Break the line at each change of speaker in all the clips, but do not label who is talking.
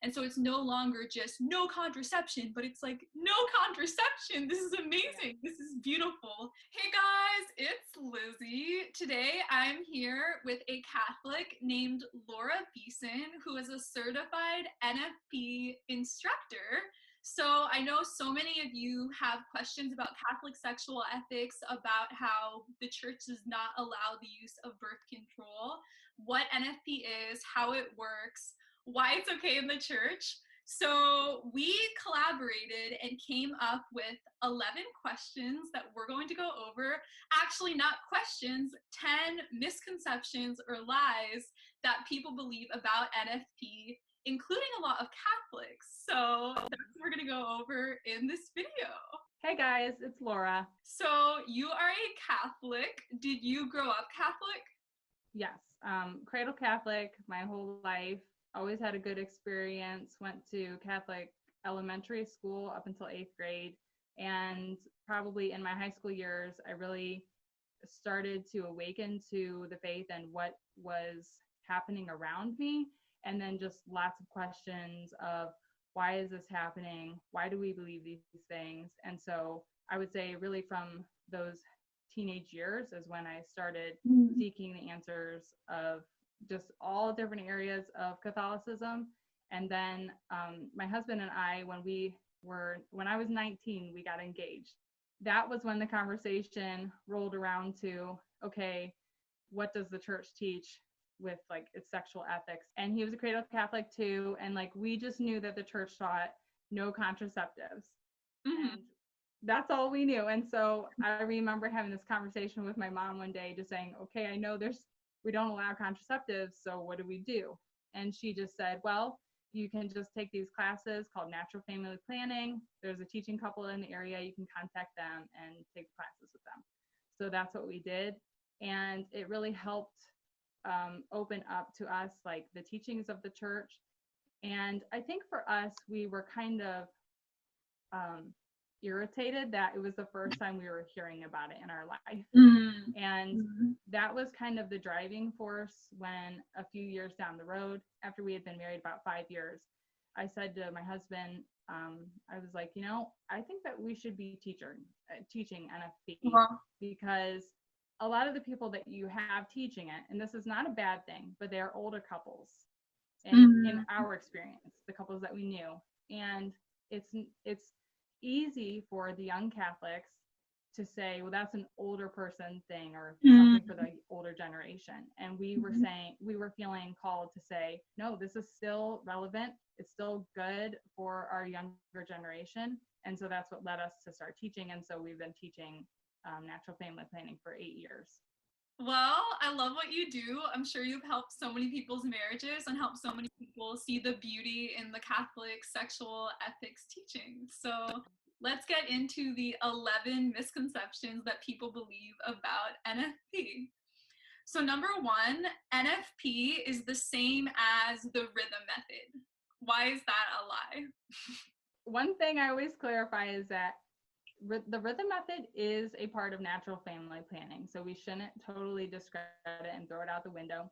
And so it's no longer just no contraception, but it's like no contraception. This is amazing. This is beautiful. Hey guys, it's Lizzie. Today I'm here with a Catholic named Laura Beeson, who is a certified NFP instructor. So I know so many of you have questions about Catholic sexual ethics, about how the church does not allow the use of birth control, what NFP is, how it works, why it's okay in the church. So we collaborated and came up with 11 questions that we're going to go over. Actually, not questions, 10 misconceptions or lies that people believe about NFP, including a lot of Catholics. So that's what we're going to go over in this video.
Hey guys, it's Laura.
So you are a Catholic. Did you grow up Catholic?
Yes, cradle Catholic my whole life. Always had a good experience. Went to Catholic elementary school up until 8th grade. And probably in my high school years, I really started to awaken to the faith and what was happening around me. And then just lots of questions of why is this happening? Why do we believe these things? And so I would say really from those teenage years is when I started seeking the answers of just all different areas of Catholicism. And then my husband and I, when I was 19, we got engaged. That was when the conversation rolled around to, okay, what does the church teach with like its sexual ethics? And he was a cradle Catholic too. And like, we just knew that the church taught no contraceptives. And that's all we knew. And so I remember having this conversation with my mom one day, just saying, okay, I know we don't allow contraceptives, so what do we do? And she just said, well, you can just take these classes called Natural Family Planning. There's a teaching couple in the area. You can contact them and take classes with them. So that's what we did. And it really helped open up to us like the teachings of the church. And I think for us, we were kind of irritated that it was the first time we were hearing about it in our life. And that was kind of the driving force when a few years down the road, after we had been married about 5 years, I said to my husband, I was like, I think that we should be teaching NFP because a lot of the people that you have teaching it, and this is not a bad thing, but they're older couples. And in our experience, the couples that we knew, and it's easy for the young Catholics to say, well, that's an older person thing or something for the older generation. And we were feeling called to say, no, this is still relevant. It's still good for our younger generation. And so that's what led us to start teaching. And so we've been teaching natural family planning for 8 years.
Well, I love what you do. I'm sure you've helped so many people's marriages and helped so many people see the beauty in the Catholic sexual ethics teaching. So let's get into the 11 misconceptions that people believe about NFP. So number 1, NFP is the same as the rhythm method. Why is that a lie?
One thing I always clarify is that the rhythm method is a part of natural family planning. So we shouldn't totally discredit it and throw it out the window.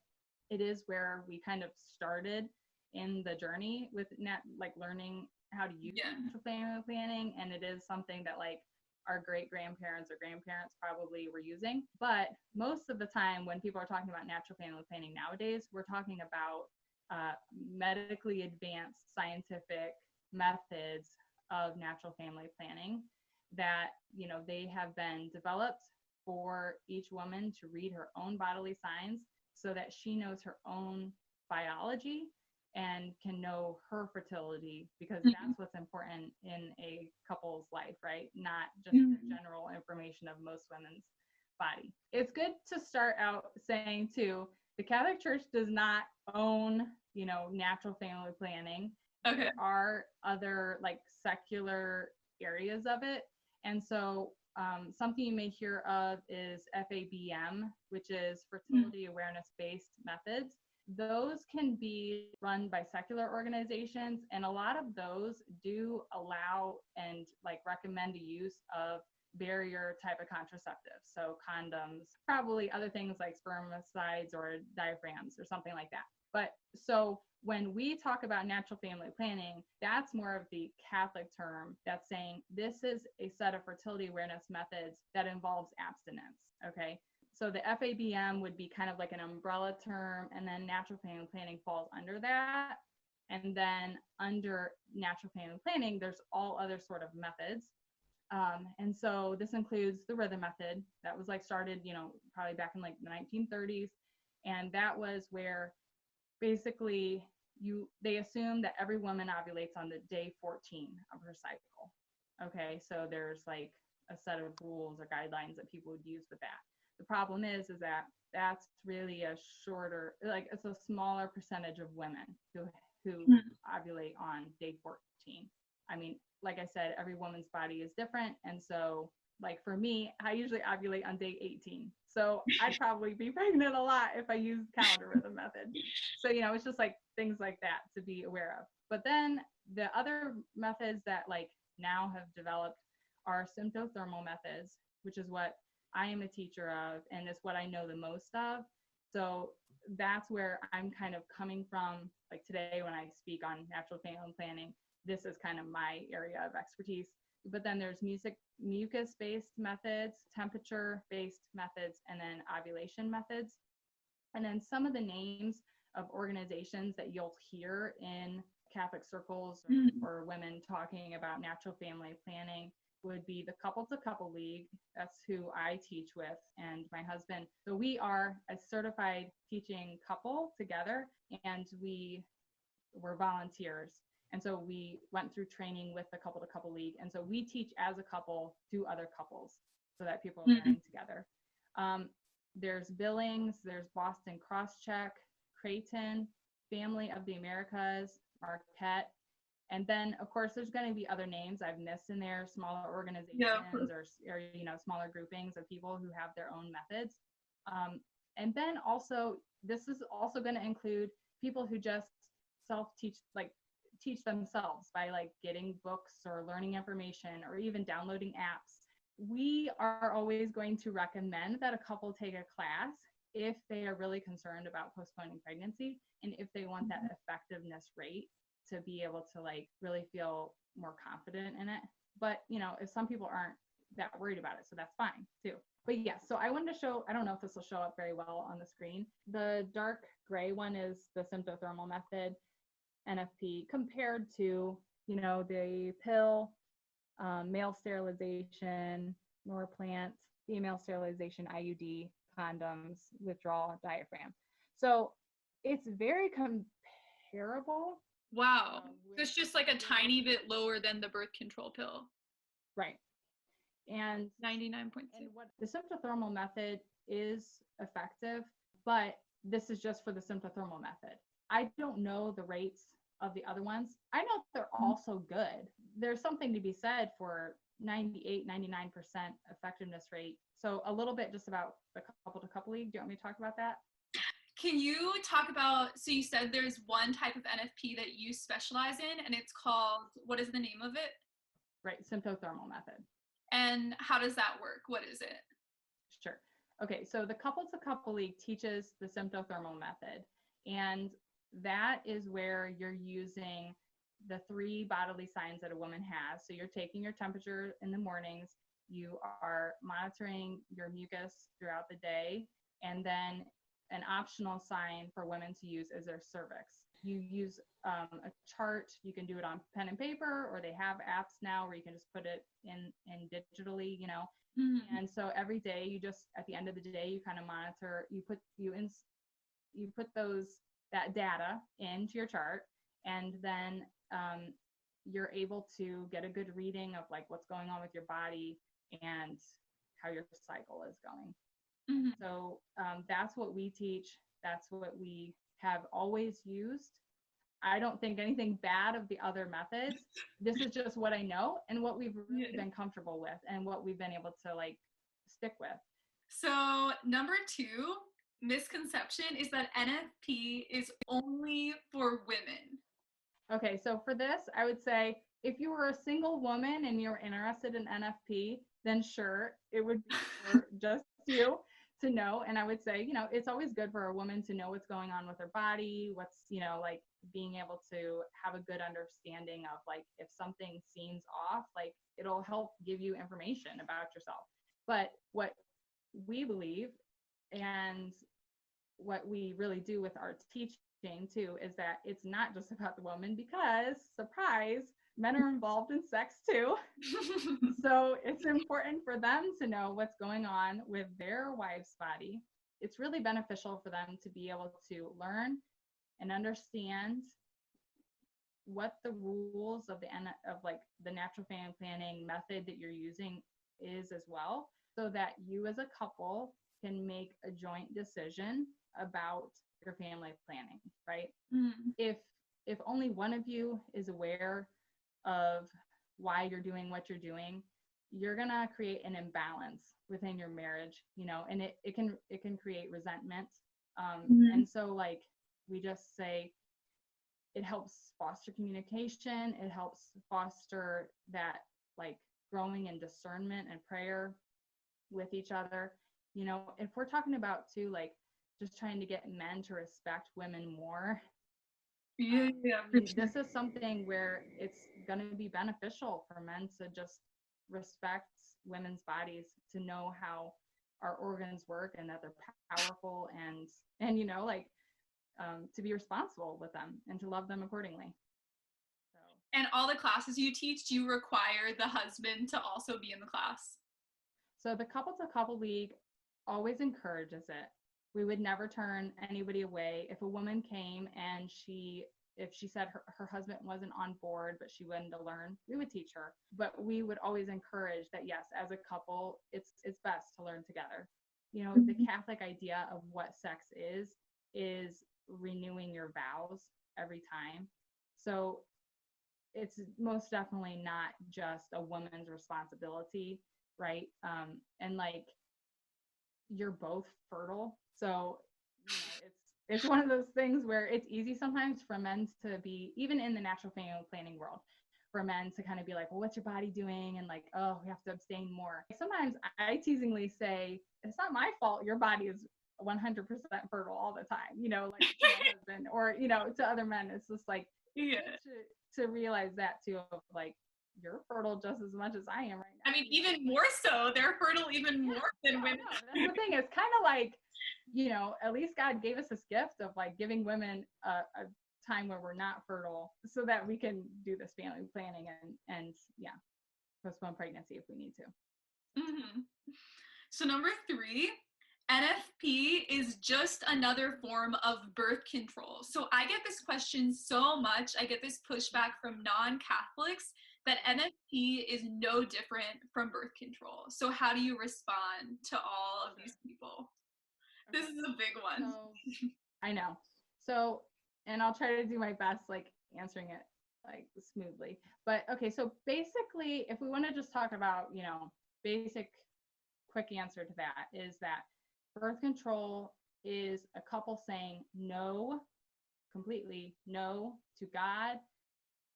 It is where we kind of started in the journey with learning how to use natural family planning. And it is something that like our great grandparents or grandparents probably were using. But most of the time when people are talking about natural family planning nowadays, we're talking about medically advanced scientific methods of natural family planning that, they have been developed for each woman to read her own bodily signs so that she knows her own biology and can know her fertility, because that's what's important in a couple's life, right? Not just the general information of most women's body. It's good to start out saying too, the Catholic Church does not own, natural family planning. Okay. There are other like secular areas of it. And so something you may hear of is FABM, which is fertility awareness-based methods. Those can be run by secular organizations, and a lot of those do allow and like recommend the use of barrier type of contraceptives. So condoms, probably other things like spermicides or diaphragms or something like that. But so when we talk about natural family planning, that's more of the Catholic term that's saying this is a set of fertility awareness methods that involves abstinence. Okay. So the FABM would be kind of like an umbrella term, and then natural family planning falls under that. And then under natural family planning, there's all other sort of methods. And so this includes the rhythm method that was like started, probably back in like the 1930s. And that was where basically they assume that every woman ovulates on the day 14 of her cycle. Okay, so there's like a set of rules or guidelines that people would use with that. The problem is that that's really a shorter, like it's a smaller percentage of women who ovulate on day 14. I mean, like I said, every woman's body is different. And so like for me, I usually ovulate on day 18. So I'd probably be pregnant a lot if I used calendar rhythm method. So, it's just like things like that to be aware of. But then the other methods that like now have developed are symptothermal methods, which is what I am a teacher of, and it's what I know the most of. So that's where I'm kind of coming from. Like today when I speak on natural family planning, this is kind of my area of expertise. But then there's mucus-based methods, temperature-based methods, and then ovulation methods. And then some of the names of organizations that you'll hear in Catholic circles or women talking about natural family planning would be the Couple to Couple League. That's who I teach with, and my husband. So we are a certified teaching couple together, and we're volunteers. And so we went through training with the Couple to Couple League. And so we teach as a couple to other couples so that people are learning together. There's Billings, there's Boston Crosscheck, Creighton, Family of the Americas, Marquette. And then, of course, there's going to be other names I've missed in there, smaller organizations or smaller groupings of people who have their own methods. And then also, this is also going to include people who just self-teach, like teach themselves by like getting books or learning information or even downloading apps. We are always going to recommend that a couple take a class if they are really concerned about postponing pregnancy and if they want that effectiveness rate to be able to like really feel more confident in it. But if some people aren't that worried about it, so that's fine too. But yeah, so I wanted to show, I don't know if this will show up very well on the screen. The dark gray one is the symptothermal method, NFP, compared to, the pill, male sterilization, Norplant, female sterilization, IUD, condoms, withdrawal, diaphragm. So it's very comparable.
Wow. It's just like a tiny bit lower than the birth control pill.
Right. And
99.2.
And what the symptothermal method is effective, but this is just for the symptothermal method. I don't know the rates of the other ones. I know they're also good. There's something to be said for 98, 99% effectiveness rate. So a little bit just about the Couple to Couple League. Do you want me to talk about that?
Can you talk about, so you said there's one type of NFP that you specialize in, and it's called, what is the name of it?
Right, symptothermal method.
And how does that work? What is it?
Sure. Okay, so the Couple to Couple League teaches the symptothermal method, and that is where you're using the 3 bodily signs that a woman has. So you're taking your temperature in the mornings, you are monitoring your mucus throughout the day, and then an optional sign for women to use is their cervix. You use a chart. You can do it on pen and paper, or they have apps now where you can just put it in digitally, And so every day you just, at the end of the day, you kind of monitor, you put that data into your chart, and then you're able to get a good reading of like what's going on with your body and how your cycle is going. So that's what we teach. That's what we have always used. I don't think anything bad of the other methods. This is just what I know and what we've really been comfortable with and what we've been able to like stick with.
So number 2 misconception is that NFP is only for women.
Okay, so for this, I would say if you were a single woman and you're interested in NFP, then sure, it would be for just you to know. And I would say, it's always good for a woman to know what's going on with her body, what's, like being able to have a good understanding of like, if something seems off, like it'll help give you information about yourself. But what we believe and what we really do with our teaching too is that it's not just about the woman, because surprise, men are involved in sex too. So it's important for them to know what's going on with their wife's body. It's really beneficial for them to be able to learn and understand what the rules of the natural family planning method that you're using is as well, so that you as a couple can make a joint decision about your family planning, right? If only one of you is aware of why you're doing what you're doing, you're gonna create an imbalance within your marriage, and it can create resentment. And so like we just say, it helps foster communication, it helps foster that like growing in discernment and prayer with each other. If we're talking about too, like just trying to get men to respect women more, this is something where it's going to be beneficial for men to just respect women's bodies, to know how our organs work and that they're powerful, and to be responsible with them and to love them accordingly. So.
And all the classes you teach, do you require the husband to also be in the class?
So the couple to couple league always encourages it. We would never turn anybody away. If a woman came and if she said her husband wasn't on board, but she wanted to learn, we would teach her. But we would always encourage that, yes, as a couple, it's best to learn together. The Catholic idea of what sex is renewing your vows every time. So it's most definitely not just a woman's responsibility, right? And like, you're both fertile. So, it's one of those things where it's easy sometimes for men to be, even in the natural family planning world, for men to kind of be like, well, what's your body doing? And like, oh, we have to abstain more. Sometimes I teasingly say, it's not my fault your body is 100% fertile all the time, like to my husband or, to other men. It's just like, to realize that too, of like, you're fertile just as much as I am right now.
I mean, even more so. They're fertile even more than women.
No, that's the thing. It's kind of like, at least God gave us this gift of like giving women a time where we're not fertile, so that we can do this family planning and postpone pregnancy if we need to.
So number 3, NFP is just another form of birth control. So I get this question so much. I get this pushback from non-Catholics that NFP is no different from birth control. So how do you respond to all of these people? Okay. This is a big one.
So, I know. So, and I'll try to do my best, like answering it like smoothly. But okay, so basically, if we want to just talk about, basic quick answer to that is that birth control is a couple saying no, completely no to God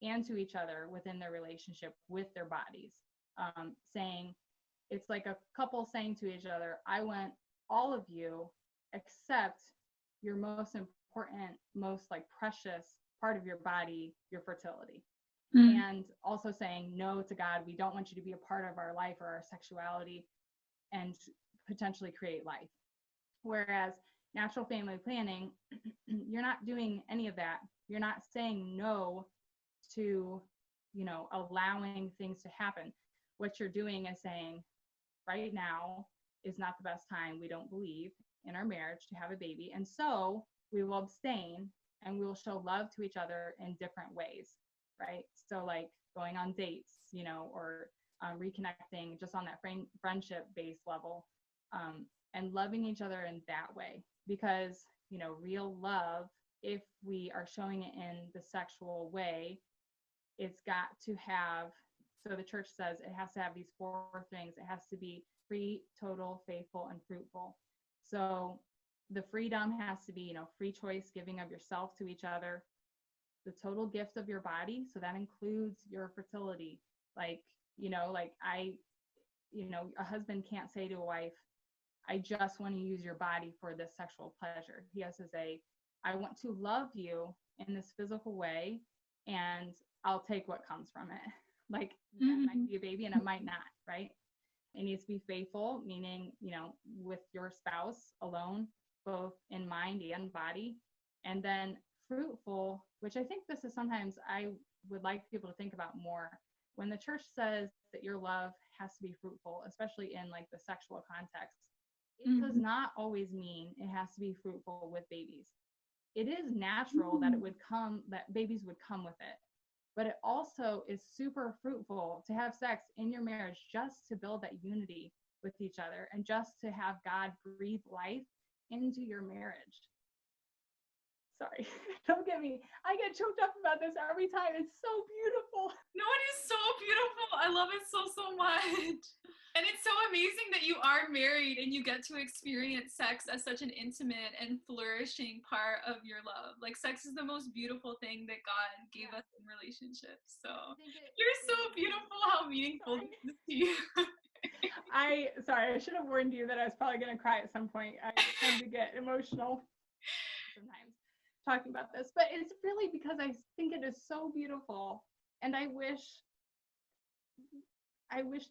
and to each other within their relationship with their bodies. Saying, it's like a couple saying to each other, I want all of you except your most important, most like precious part of your body, your fertility. And also saying no to God, we don't want you to be a part of our life or our sexuality and potentially create life. Whereas natural family planning, you're not doing any of that. You're not saying no to, allowing things to happen. What you're doing is saying, right now is not the best time, we don't believe, in our marriage to have a baby. And so we will abstain and we will show love to each other in different ways, right? So like going on dates, or reconnecting just on that friendship-based level, and loving each other in that way. Because, real love, if we are showing it in the sexual way, it's got to have, so the church says it has to have these 4 things. It has to be free, total, faithful, and fruitful. So the freedom has to be, free choice, giving of yourself to each other, the total gift of your body. So that includes your fertility. Like, a husband can't say to a wife, I just want to use your body for this sexual pleasure. Yes, as I want to love you in this physical way, and I'll take what comes from it. Like that might be a baby and it might not, right? It needs to be faithful, meaning, with your spouse alone, both in mind and body. And then fruitful, which I think this is sometimes I would like people to think about more. When the church says that your love has to be fruitful, especially in like the sexual context, it does not always mean it has to be fruitful with babies. It is natural that that babies would come with it. But it also is super fruitful to have sex in your marriage just to build that unity with each other and just to have God breathe life into your marriage. Sorry, don't get me. I get choked up about this every time. It's so beautiful.
No, it is so beautiful. I love it so, so much. And it's so amazing that you are married and you get to experience sex as such an intimate and flourishing part of your love. Like, sex is the most beautiful thing that God gave us in relationships. So you're so beautiful. How meaningful this is to you.
I should have warned you that I was probably going to cry at some point. I tend to get emotional sometimes talking about this, but it's really because I think it is so beautiful, and I wish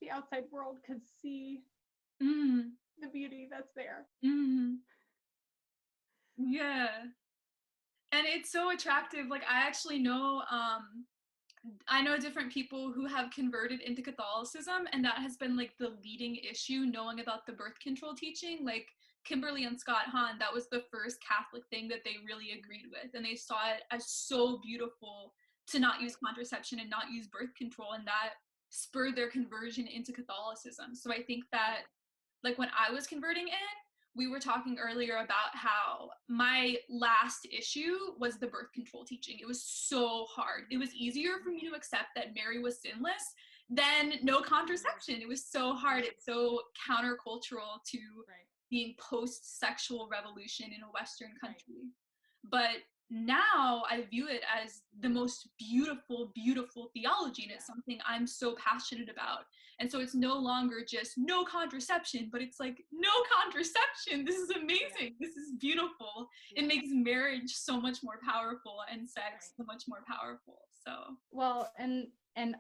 the outside world could see the beauty that's there.
Yeah. And it's so attractive. Like, I actually know I know different people who have converted into Catholicism, and that has been like the leading issue, knowing about the birth control teaching. Like Kimberly and Scott Hahn, that was the first Catholic thing that they really agreed with, and they saw it as so beautiful to not use contraception and not use birth control, and that spurred their conversion into Catholicism. So I think that, like, when I was converting in, we were talking earlier about how my last issue was the birth control teaching. It was so hard. It was easier for me to accept that Mary was sinless than no contraception. It was so hard. It's so countercultural to being post-sexual revolution in a Western country. But now I view it as the most beautiful, beautiful theology, and it's something I'm so passionate about. And so it's no longer just no contraception, but it's like, no contraception. This is amazing. This is beautiful. It makes marriage so much more powerful and sex so much more powerful. So,
well, and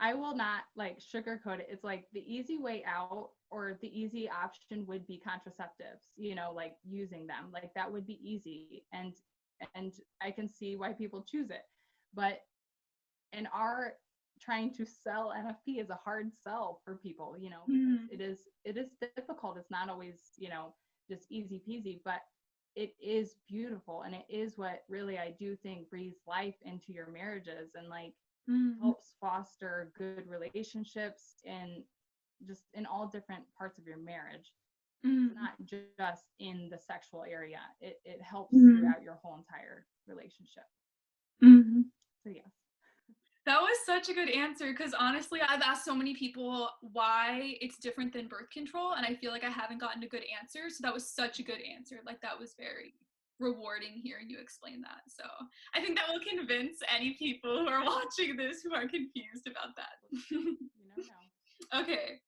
I will not like sugarcoat it. It's like the easy way out or the easy option would be contraceptives, like using them. Like that would be easy. And I can see why people choose it. But in our trying to sell NFP is a hard sell for people, because it is difficult. It's not always, just easy peasy, but it is beautiful. And it is what really I do think breathes life into your marriages and like helps foster good relationships and just in all different parts of your marriage. It's not just in the sexual area. It helps throughout your whole entire relationship. So yes.
That was such a good answer, because honestly, I've asked so many people why it's different than birth control, and I feel like I haven't gotten a good answer. So that was such a good answer. Like, that was very rewarding hearing you explain that. So I think that will convince any people who are watching this who are confused about that. Okay.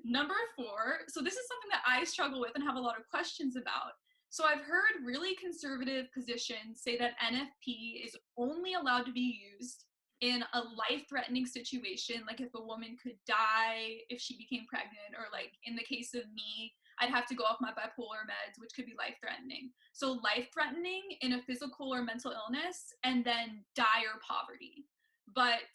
Number 4. So this is something that I struggle with and have a lot of questions about. So I've heard really conservative positions say that NFP is only allowed to be used in a life-threatening situation, like if a woman could die if she became pregnant, or like in the case of me, I'd have to go off my bipolar meds, which could be life-threatening. So life-threatening in a physical or mental illness, and then dire poverty. But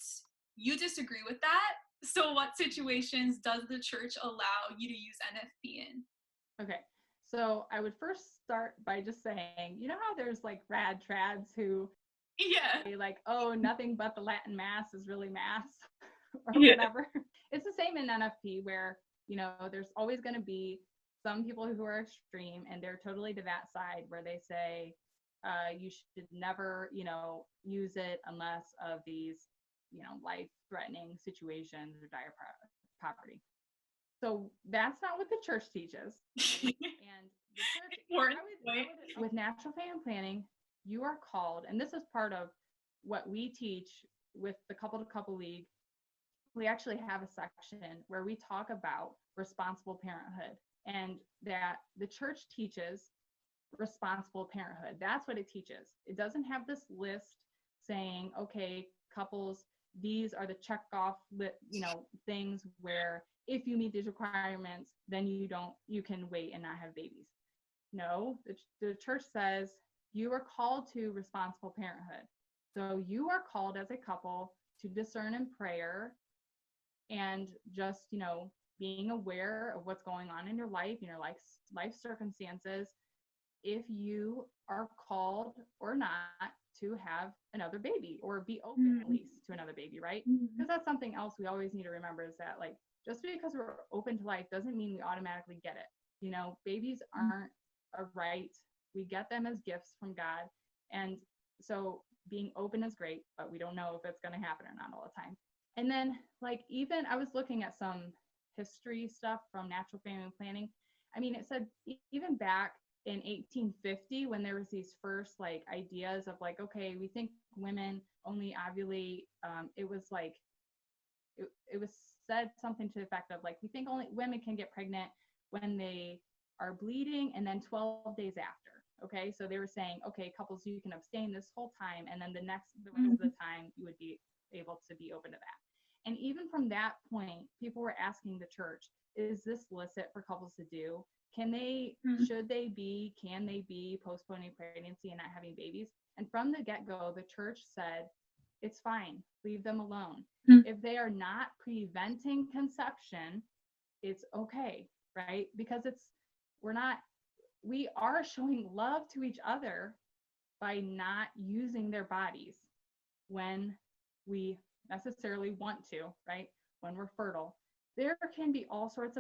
you disagree with that. So what situations does the church allow you to use NFP in?
Okay. So I would first start by just saying, how there's like rad trads who say like, oh, nothing but the Latin mass is really mass or whatever. It's the same in NFP where, there's always going to be some people who are extreme and they're totally to that side where they say you should never, use it unless of these, life-threatening situations or dire poverty. So that's not what the church teaches. And the church, with natural family planning, you are called, and this is part of what we teach with the Couple to Couple League. We actually have a section where we talk about responsible parenthood and that the church teaches responsible parenthood. That's what it teaches. It doesn't have this list saying, okay, couples, these are the check off things where if you meet these requirements, then you can wait and not have babies. No, the church says you are called to responsible parenthood. So you are called as a couple to discern in prayer and just, being aware of what's going on in your life, life circumstances, if you are called or not to have another baby or be open at least to another baby, right? Because that's something else we always need to remember is that like, just because we're open to life doesn't mean we automatically get it. Babies aren't a right. We get them as gifts from God. And so being open is great, but we don't know if it's going to happen or not all the time. And then like, even I was looking at some history stuff from natural family planning. I mean, it said even back in 1850, when there was these first like ideas of like, okay, we think women only ovulate. It was like, it was said something to the effect of like, we think only women can get pregnant when they are bleeding and then 12 days after. Okay. So they were saying, okay, couples, you can abstain this whole time. And then the rest of the time you would be able to be open to that. And even from that point, people were asking the church, is this licit for couples to do? Can they be postponing pregnancy and not having babies? And from the get-go, the church said, it's fine, leave them alone. If they are not preventing conception, it's okay, right? Because we are showing love to each other by not using their bodies when we necessarily want to, right? When we're fertile. There can be all sorts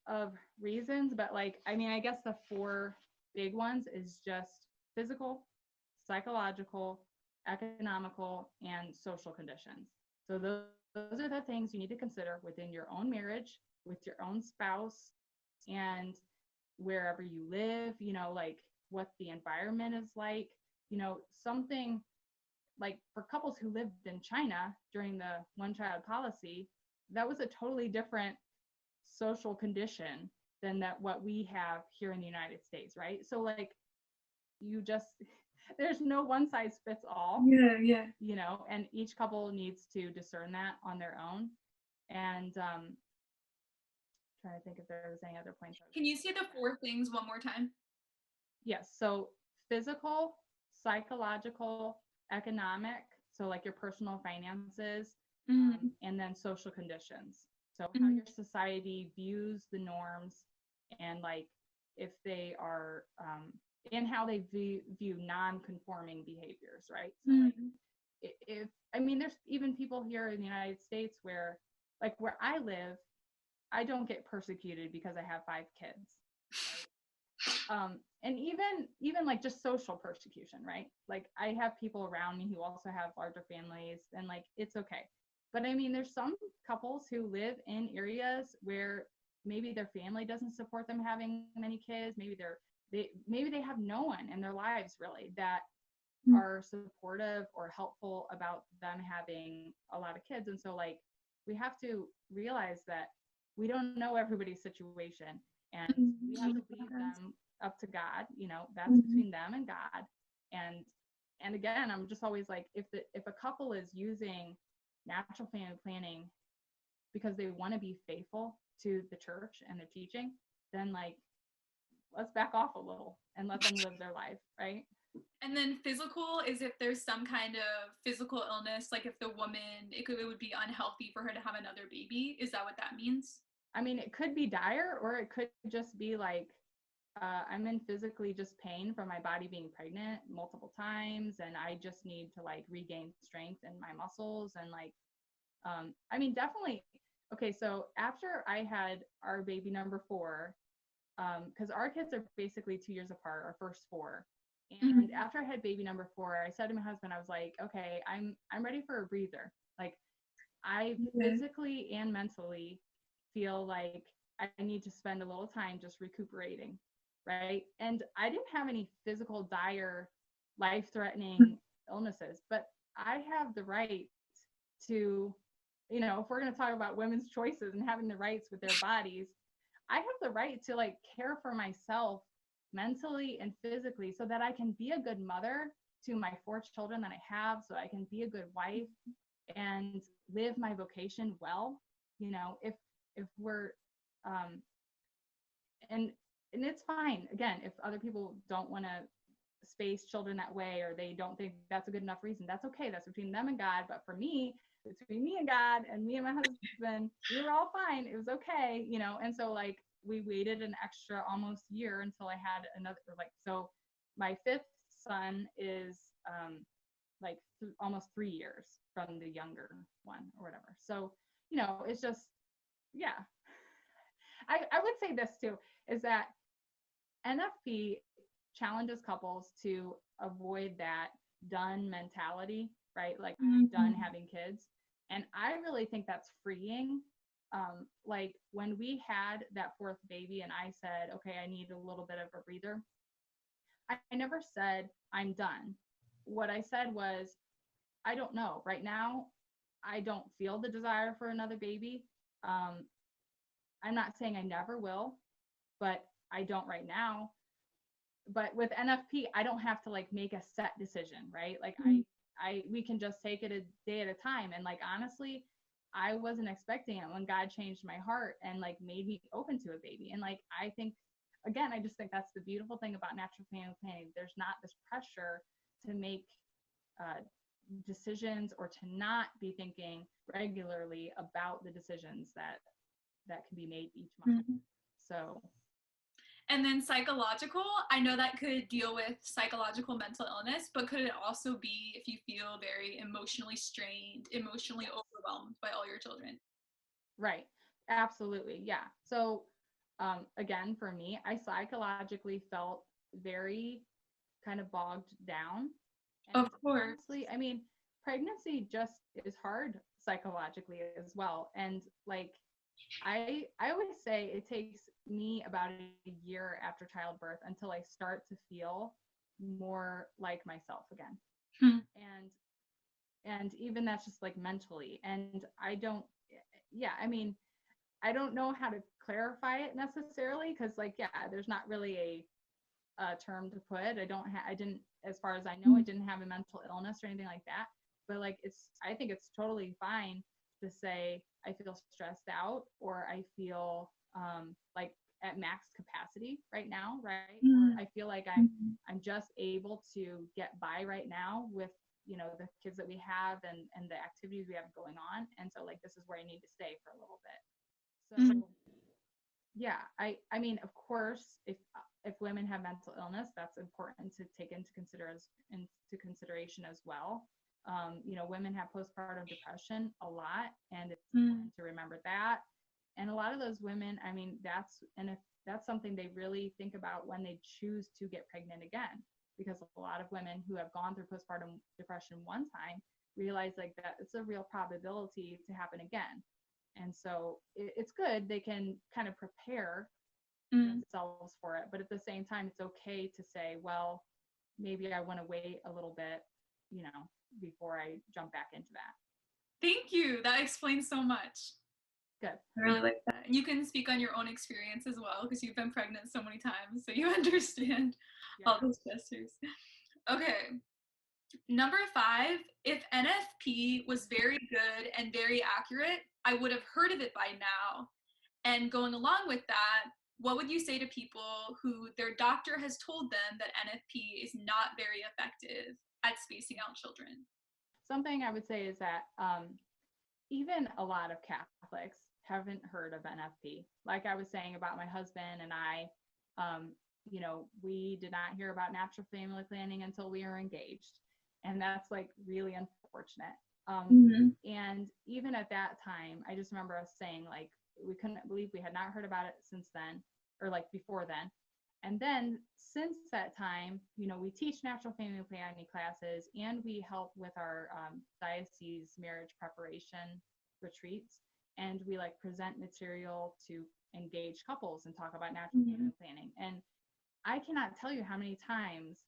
of reasons, but like, I mean, I guess the four big ones is just physical, psychological, economical, and social conditions. So those are the things you need to consider within your own marriage, with your own spouse, and wherever you live, like what the environment is like, something like for couples who lived in China during the one-child policy, that was a totally different social condition than what we have here in the United States, right? So like there's no one size fits all.
Yeah.
And each couple needs to discern that on their own. And trying to think if there was any other points.
Can you say the four things one more time?
Yes. So physical, psychological, economic, so like your personal finances, and then social conditions. So how your society views the norms and like if they are, and how they view non-conforming behaviors, right? So like, there's even people here in the United States where I live, I don't get persecuted because I have 5 kids, right? And even like just social persecution, right? Like I have people around me who also have larger families and like, it's okay. But I mean, there's some couples who live in areas where maybe their family doesn't support them having many kids. Maybe they have no one in their lives really that are supportive or helpful about them having a lot of kids. And so like, we have to realize that we don't know everybody's situation and we have to leave them up to God, that's between them and God. And again, I'm just always like, if a couple is using natural family planning because they want to be faithful to the church and their teaching, then like, let's back off a little and let them live their life, right?
And then physical is if there's some kind of physical illness, like if the woman, it would be unhealthy for her to have another baby. Is that what that means?
I mean, it could be dire, or it could just be like, I'm in physically just pain from my body being pregnant multiple times, and I just need to like regain strength in my muscles. And like, definitely. Okay, so after I had our baby number 4, because our kids are basically 2 years apart, our first 4. And after I had baby number 4, I said to my husband, I was like, okay, I'm ready for a breather. Like, I physically and mentally feel like I need to spend a little time just recuperating, right? And I didn't have any physical, dire, life-threatening illnesses, but I have the right to, if we're going to talk about women's choices and having the rights with their bodies, I have the right to like care for myself mentally and physically so that I can be a good mother to my 4 children that I have, so I can be a good wife and live my vocation well. You know, if we're and it's fine again if other people don't want to space children that way, or they don't think that's a good enough reason. That's okay, that's between them and God. But for me, between me and God and me and my husband, we were all fine, it was okay, you know. And so like we waited an extra almost year until I had another, like, so my 5th son is like almost 3 years from the younger one or whatever. So you know, it's just, yeah. I would say this too, is that NFP challenges couples to avoid that done mentality, right? Like I'm done having kids. And I really think that's freeing. Like when we had that 4th baby and I said, okay, I need a little bit of a breather, I never said I'm done. What I said was, I don't know. Right now, I don't feel the desire for another baby. I'm not saying I never will, but I don't right now. But with NFP, I don't have to like make a set decision, right? Like we can just take it a day at a time. And like honestly, I wasn't expecting it when God changed my heart and like made me open to a baby. And like I think, again, I just think that's the beautiful thing about natural family planning. There's not this pressure to make decisions or to not be thinking regularly about the decisions that can be made each month. So
and then psychological, I know that could deal with psychological mental illness, but could it also be if you feel very emotionally strained, emotionally overwhelmed by all your children?
Right. Absolutely. Yeah. So again, for me, I psychologically felt very kind of bogged down. And
Of course.
honestly, I mean, pregnancy just is hard psychologically as well. And like I always say it takes me about a year after childbirth until I start to feel more like myself again. And even that's just like mentally. And I don't, yeah, I mean, I don't know how to clarify it necessarily because like, yeah, there's not really a term to put. I didn't, as far as I know, I didn't have a mental illness or anything like that. But like, I think it's totally fine to say I feel stressed out or I feel like at max capacity right now, right? Or I feel like I'm just able to get by right now with, you know, the kids that we have and the activities we have going on. And so like this is where I need to stay for a little bit. So yeah, I mean, of course, if women have mental illness, that's important to take into consideration as well. You know, women have postpartum depression a lot, and it's important to remember that. And a lot of those women, I mean, if that's something they really think about when they choose to get pregnant again, because a lot of women who have gone through postpartum depression one time realize like that it's a real probability to happen again. And so it's good. They can kind of prepare themselves for it. But at the same time, it's okay to say, well, maybe I want to wait a little bit, you know, before I jump back into that.
Thank you. That explains so much.
Good.
I really like that. And you can speak on your own experience as well because you've been pregnant so many times, so you understand all those gestures. Okay. Number 5, if NFP was very good and very accurate, I would have heard of it by now. And going along with that, what would you say to people who their doctor has told them that NFP is not very effective at spacing out children?
Something I would say is that even a lot of Catholics haven't heard of NFP. Like I was saying about my husband and I, you know, we did not hear about natural family planning until we were engaged. And that's like really unfortunate. And even at that time, I just remember us saying like, we couldn't believe we had not heard about it since then, or like before then. And then since that time, you know, we teach natural family planning classes and we help with our diocese marriage preparation retreats. And we like present material to engage couples and talk about natural family planning. And I cannot tell you how many times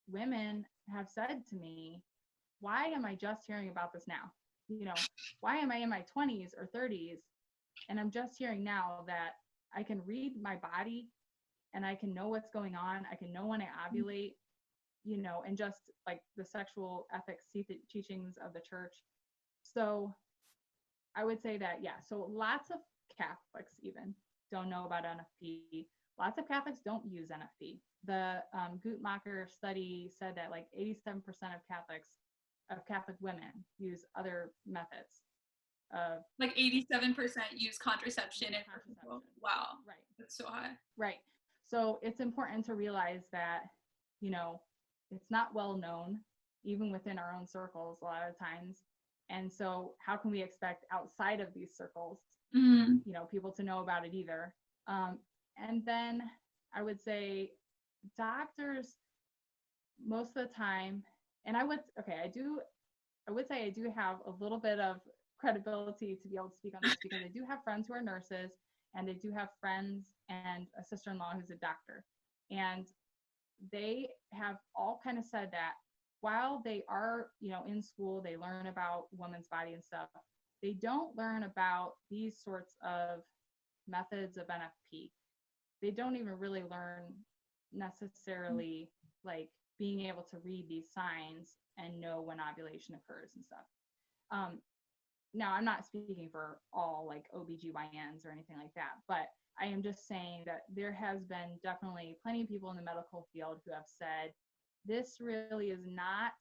women have said to me, why am I just hearing about this now? You know, why am I in my 20s or 30s And I'm just hearing now that I can read my body and I can know what's going on. I can know when I ovulate, you know, and just like the sexual ethics teachings of the church. So I would say that, yeah. So lots of Catholics even don't know about NFP. Lots of Catholics don't use NFP. The Guttmacher study said that like 87% of Catholic women use other methods.
Like 87% use contraception and
contraception.
Wow.
Right.
That's so high.
Right. So it's important to realize that, you know, it's not well known, even within our own circles a lot of times. And so how can we expect outside of these circles, you know, people to know about it either? And then I would say doctors, most of the time, and I would say I do have a little bit of credibility to be able to speak on this because I do have friends who are nurses, and I do have friends and a sister-in-law who's a doctor. And they have all kind of said that while they are, you know, in school, they learn about women's body and stuff, they don't learn about these sorts of methods of NFP. They don't even really learn necessarily like being able to read these signs and know when ovulation occurs and stuff. Now, I'm not speaking for all like OBGYNs or anything like that, but I am just saying that there has been definitely plenty of people in the medical field who have said, this really is not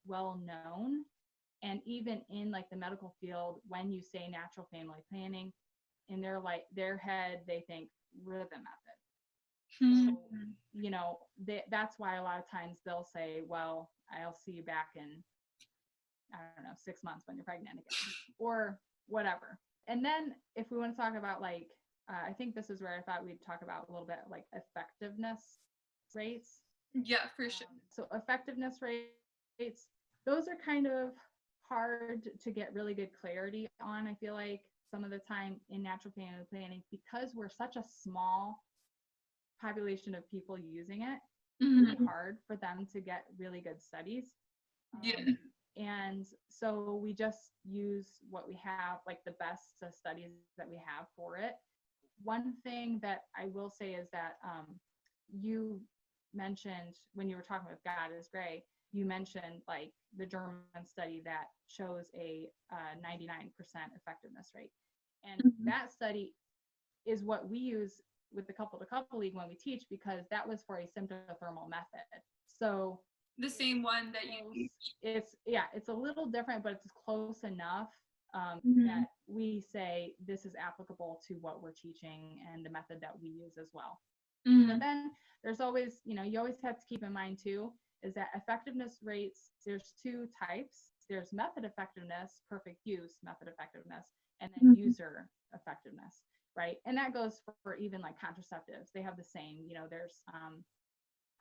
well known. And even in like the medical field, when you say natural family planning, in their head, they think rhythm method. So, you know, that's why a lot of times they'll say, well, I'll see you back in, I don't know, 6 months when you're pregnant again or whatever. And then if we want to talk about like, I think this is where I thought we'd talk about a little bit like effectiveness rates.
Yeah, for sure.
So effectiveness rates, those are kind of hard to get really good clarity on, I feel like, some of the time in natural family planning, because we're such a small population of people using it. It's really hard for them to get really good studies. And so we just use what we have, like the best studies that we have for it. One thing that I will say is that you mentioned when you were talking with God is Gray, you mentioned like the German study that shows a 99% effectiveness rate. And that study is what we use with the couple to couple league when we teach, because that was for a symptothermal method. So
the same one that you teach.
It's a little different, but it's close enough that we say this is applicable to what we're teaching and the method that we use as well. But then there's always, you know, you always have to keep in mind too, is that effectiveness rates, there's two types. There's method effectiveness, perfect use method effectiveness, and then user effectiveness, right? And that goes for even like contraceptives. They have the same, you know, there's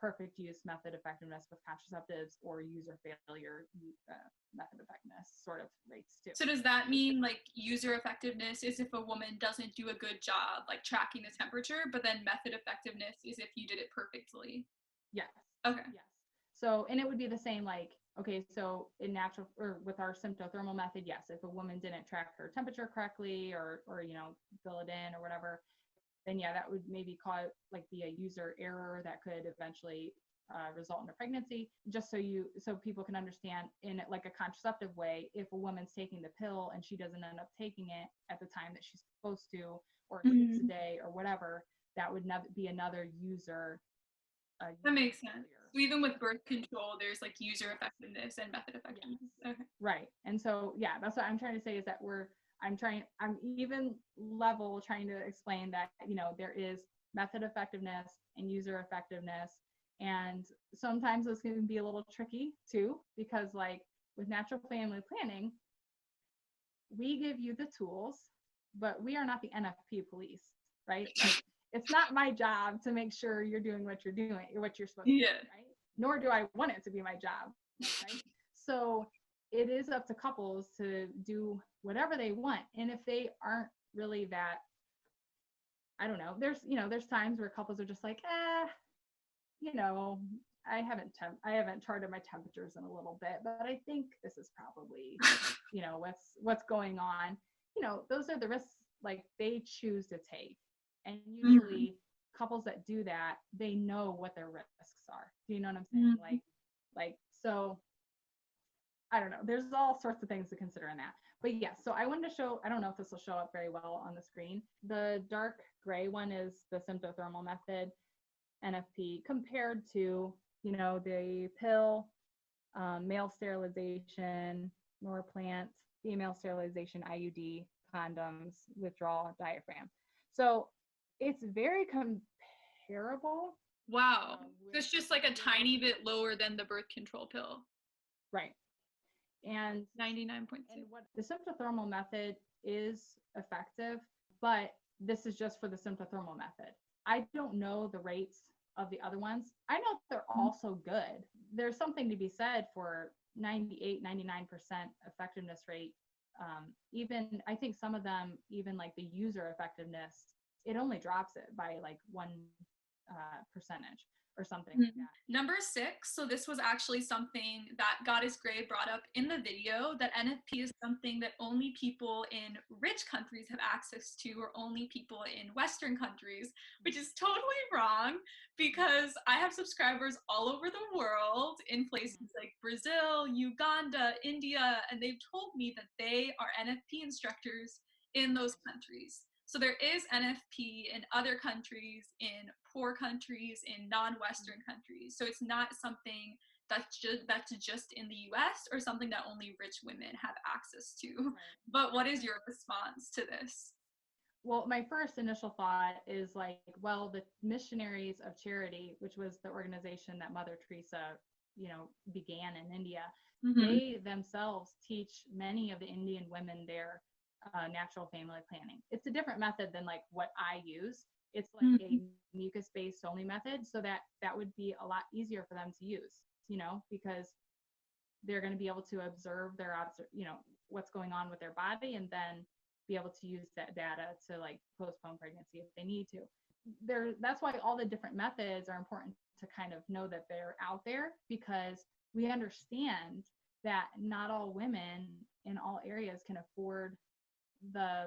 perfect use method effectiveness with contraceptives or user failure method effectiveness sort of rates too.
So does that mean like user effectiveness is if a woman doesn't do a good job like tracking the temperature, but then method effectiveness is if you did it perfectly?
Yes.
Okay.
Yes. So, and it would be the same, like, okay, so in natural or with our symptothermal method, yes, if a woman didn't track her temperature correctly or you know, fill it in or whatever, then yeah, that would maybe be a user error that could eventually result in a pregnancy. Just so people can understand in like a contraceptive way, if a woman's taking the pill and she doesn't end up taking it at the time that she's supposed to, or 6 a day or whatever, that would be another user.
That makes sense. So even with birth control, there's like user effectiveness and method effectiveness.
Yes.
Okay.
Right. And so, yeah, that's what I'm trying to say is that I'm even level trying to explain that, you know, there is method effectiveness and user effectiveness. And sometimes those can be a little tricky too, because like with natural family planning, we give you the tools, but we are not the NFP police, right? Like, it's not my job to make sure you're doing what you're supposed to do, right? Nor do I want it to be my job, right? So it is up to couples to do whatever they want. And if they aren't really that, I don't know, there's times where couples are just like, you know, I haven't charted my temperatures in a little bit, but I think this is probably, you know, what's going on. You know, those are the risks like they choose to take. And usually couples that do that, they know what their risks are. Do you know what I'm saying? So I don't know. There's all sorts of things to consider in that. But yeah, so I wanted to show, I don't know if this will show up very well on the screen. The dark gray one is the symptothermal method, NFP, compared to, the pill, male sterilization, Norplant, female sterilization, IUD, condoms, withdrawal, diaphragm. So it's very comparable.
Wow. It's just like a tiny bit lower than the birth control pill.
Right. And
99.6.
And what the symptothermal method is effective, but this is just for the symptothermal method. I don't know the rates of the other ones. I know they're also good. There's something to be said for 98, 99% effectiveness rate. Even, I think some of them, even like the user effectiveness, it only drops it by like 1% or something like that.
Number 6, so this was actually something that Goddess Gray brought up in the video, that NFP is something that only people in rich countries have access to, or only people in Western countries, which is totally wrong, because I have subscribers all over the world in places like Brazil, Uganda, India, and they've told me that they are NFP instructors in those countries. So there is NFP in other countries, in poor countries, in non-Western countries. So it's not something that's just in the US or something that only rich women have access to. Right. But what is your response to this?
Well, my first initial thought is like, well, the Missionaries of Charity, which was the organization that Mother Teresa, began in India, they themselves teach many of the Indian women there natural family planning. It's a different method than like what I use. It's like a mucus-based only method, so that would be a lot easier for them to use, because they're going to be able to observe their what's going on with their body, and then be able to use that data to like postpone pregnancy if they need to. That's why all the different methods are important to kind of know that they're out there, because we understand that not all women in all areas can afford the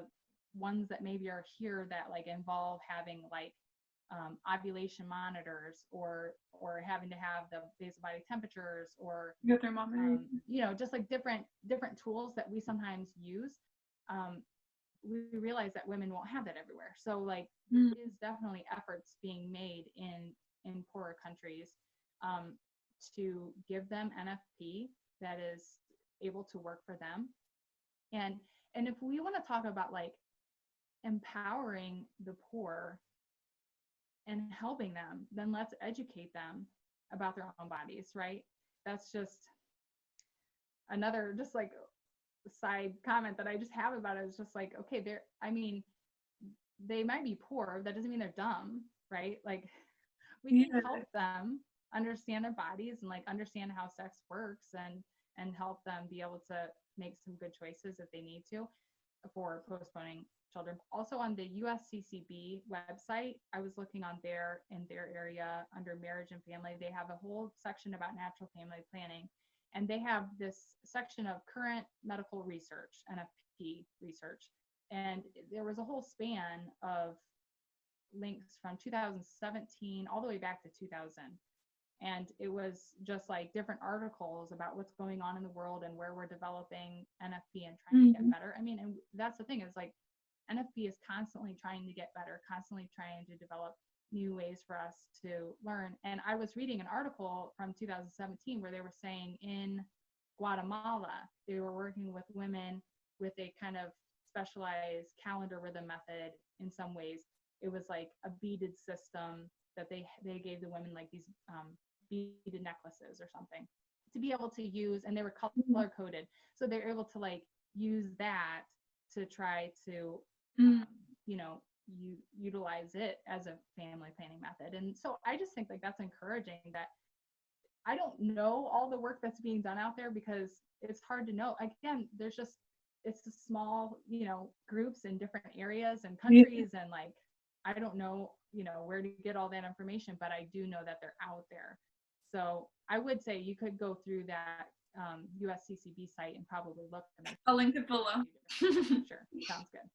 ones that maybe are here that like involve having like ovulation monitors or having to have the basal body temperatures or just like different tools that we sometimes use. We realize that women won't have that everywhere. So like there is definitely efforts being made in poorer countries to give them NFP that is able to work for them. And if we want to talk about like empowering the poor and helping them, then let's educate them about their own bodies, right? That's just another just like side comment that I just have about it. Is just like, okay, they might be poor. That doesn't mean they're dumb, right? Like we can help them understand their bodies and like understand how sex works and help them be able to make some good choices if they need to for postponing children. Also on the USCCB website, I was looking on in their area under marriage and family, they have a whole section about natural family planning. And they have this section of current medical research, NFP research. And there was a whole span of links from 2017 all the way back to 2000. And it was just like different articles about what's going on in the world and where we're developing NFP and trying to get better. I mean, and that's the thing is like NFP is constantly trying to get better, constantly trying to develop new ways for us to learn. And I was reading an article from 2017 where they were saying in Guatemala, they were working with women with a kind of specialized calendar rhythm method in some ways. It was like a beaded system that they gave the women like these beaded necklaces or something to be able to use, and they were color coded. So they're able to like use that to try to, utilize it as a family planning method. And so I just think like that's encouraging. That I don't know all the work that's being done out there because it's hard to know. Again, it's a small, groups in different areas and countries, and like I don't know, where to get all that information, but I do know that they're out there. So I would say you could go through that USCCB site and probably look.
I'll link it below.
Sure, sounds good.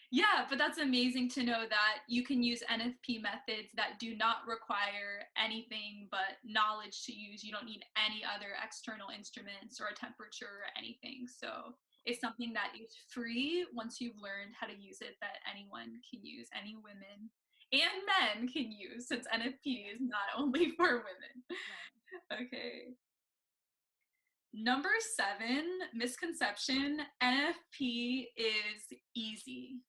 Yeah, but that's amazing to know that you can use NFP methods that do not require anything but knowledge to use. You don't need any other external instruments or a temperature or anything. So it's something that is free once you've learned how to use it, that anyone can use, any women and men can use, since NFP is not only for women.
Right.
Okay. Number 7, misconception: NFP is easy.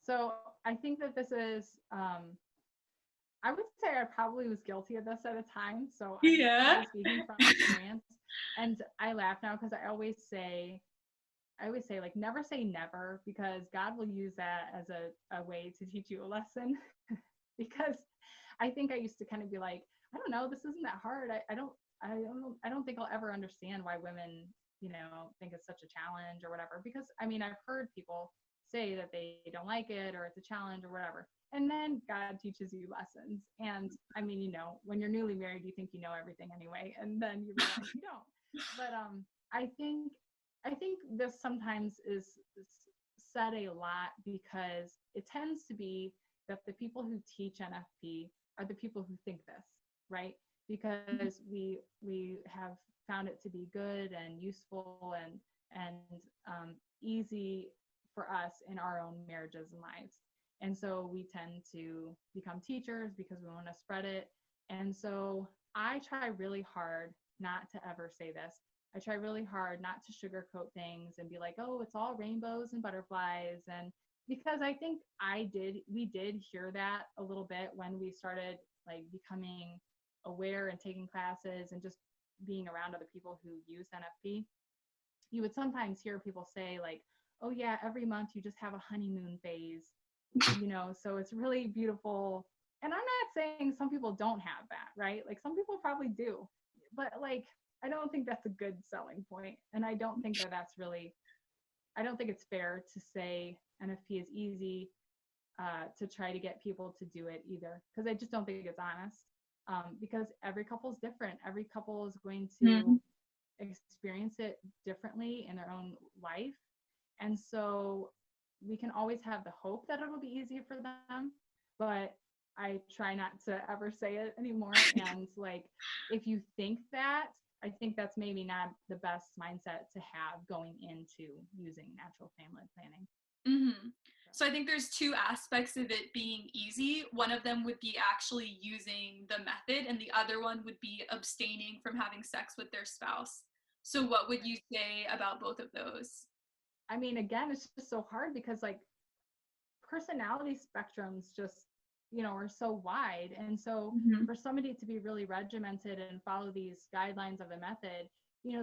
So I think that this is, I would say I probably was guilty of this at a time. So I'm
Yeah.
probably speaking from experience. And I laugh now because I always say like never say never, because God will use that as a way to teach you a lesson. Because I think I used to kind of be like, I don't know, this isn't that hard. I don't think I'll ever understand why women, think it's such a challenge or whatever. Because I mean, I've heard people say that they don't like it or it's a challenge or whatever. And then God teaches you lessons. And I mean, when you're newly married, you think you know everything anyway, and then you realize you don't. But I think I think this sometimes is said a lot because it tends to be that the people who teach NFP are the people who think this, right? Because we have found it to be good and useful and easy for us in our own marriages and lives. And so we tend to become teachers because we want to spread it. And so I try really hard not to ever say this. I try really hard not to sugarcoat things and be like, oh, it's all rainbows and butterflies. And because I think we did hear that a little bit when we started like becoming aware and taking classes and just being around other people who use NFP. You would sometimes hear people say like, oh yeah, every month you just have a honeymoon phase, so it's really beautiful. And I'm not saying some people don't have that, right? Like some people probably do, but like, I don't think that's a good selling point. And I don't think I don't think it's fair to say NFP is easy, to try to get people to do it either. Because I just don't think it's honest. Because every couple is different. Every couple is going to experience it differently in their own life. And so we can always have the hope that it'll be easier for them, but I try not to ever say it anymore. And like, if you think that, I think that's maybe not the best mindset to have going into using natural family planning.
Mm-hmm. So I think there's 2 aspects of it being easy. One of them would be actually using the method, and the other one would be abstaining from having sex with their spouse. So what would you say about both of those?
I mean, again, it's just so hard because like personality spectrums just, are so wide. And so
Mm-hmm.
for somebody to be really regimented and follow these guidelines of the method,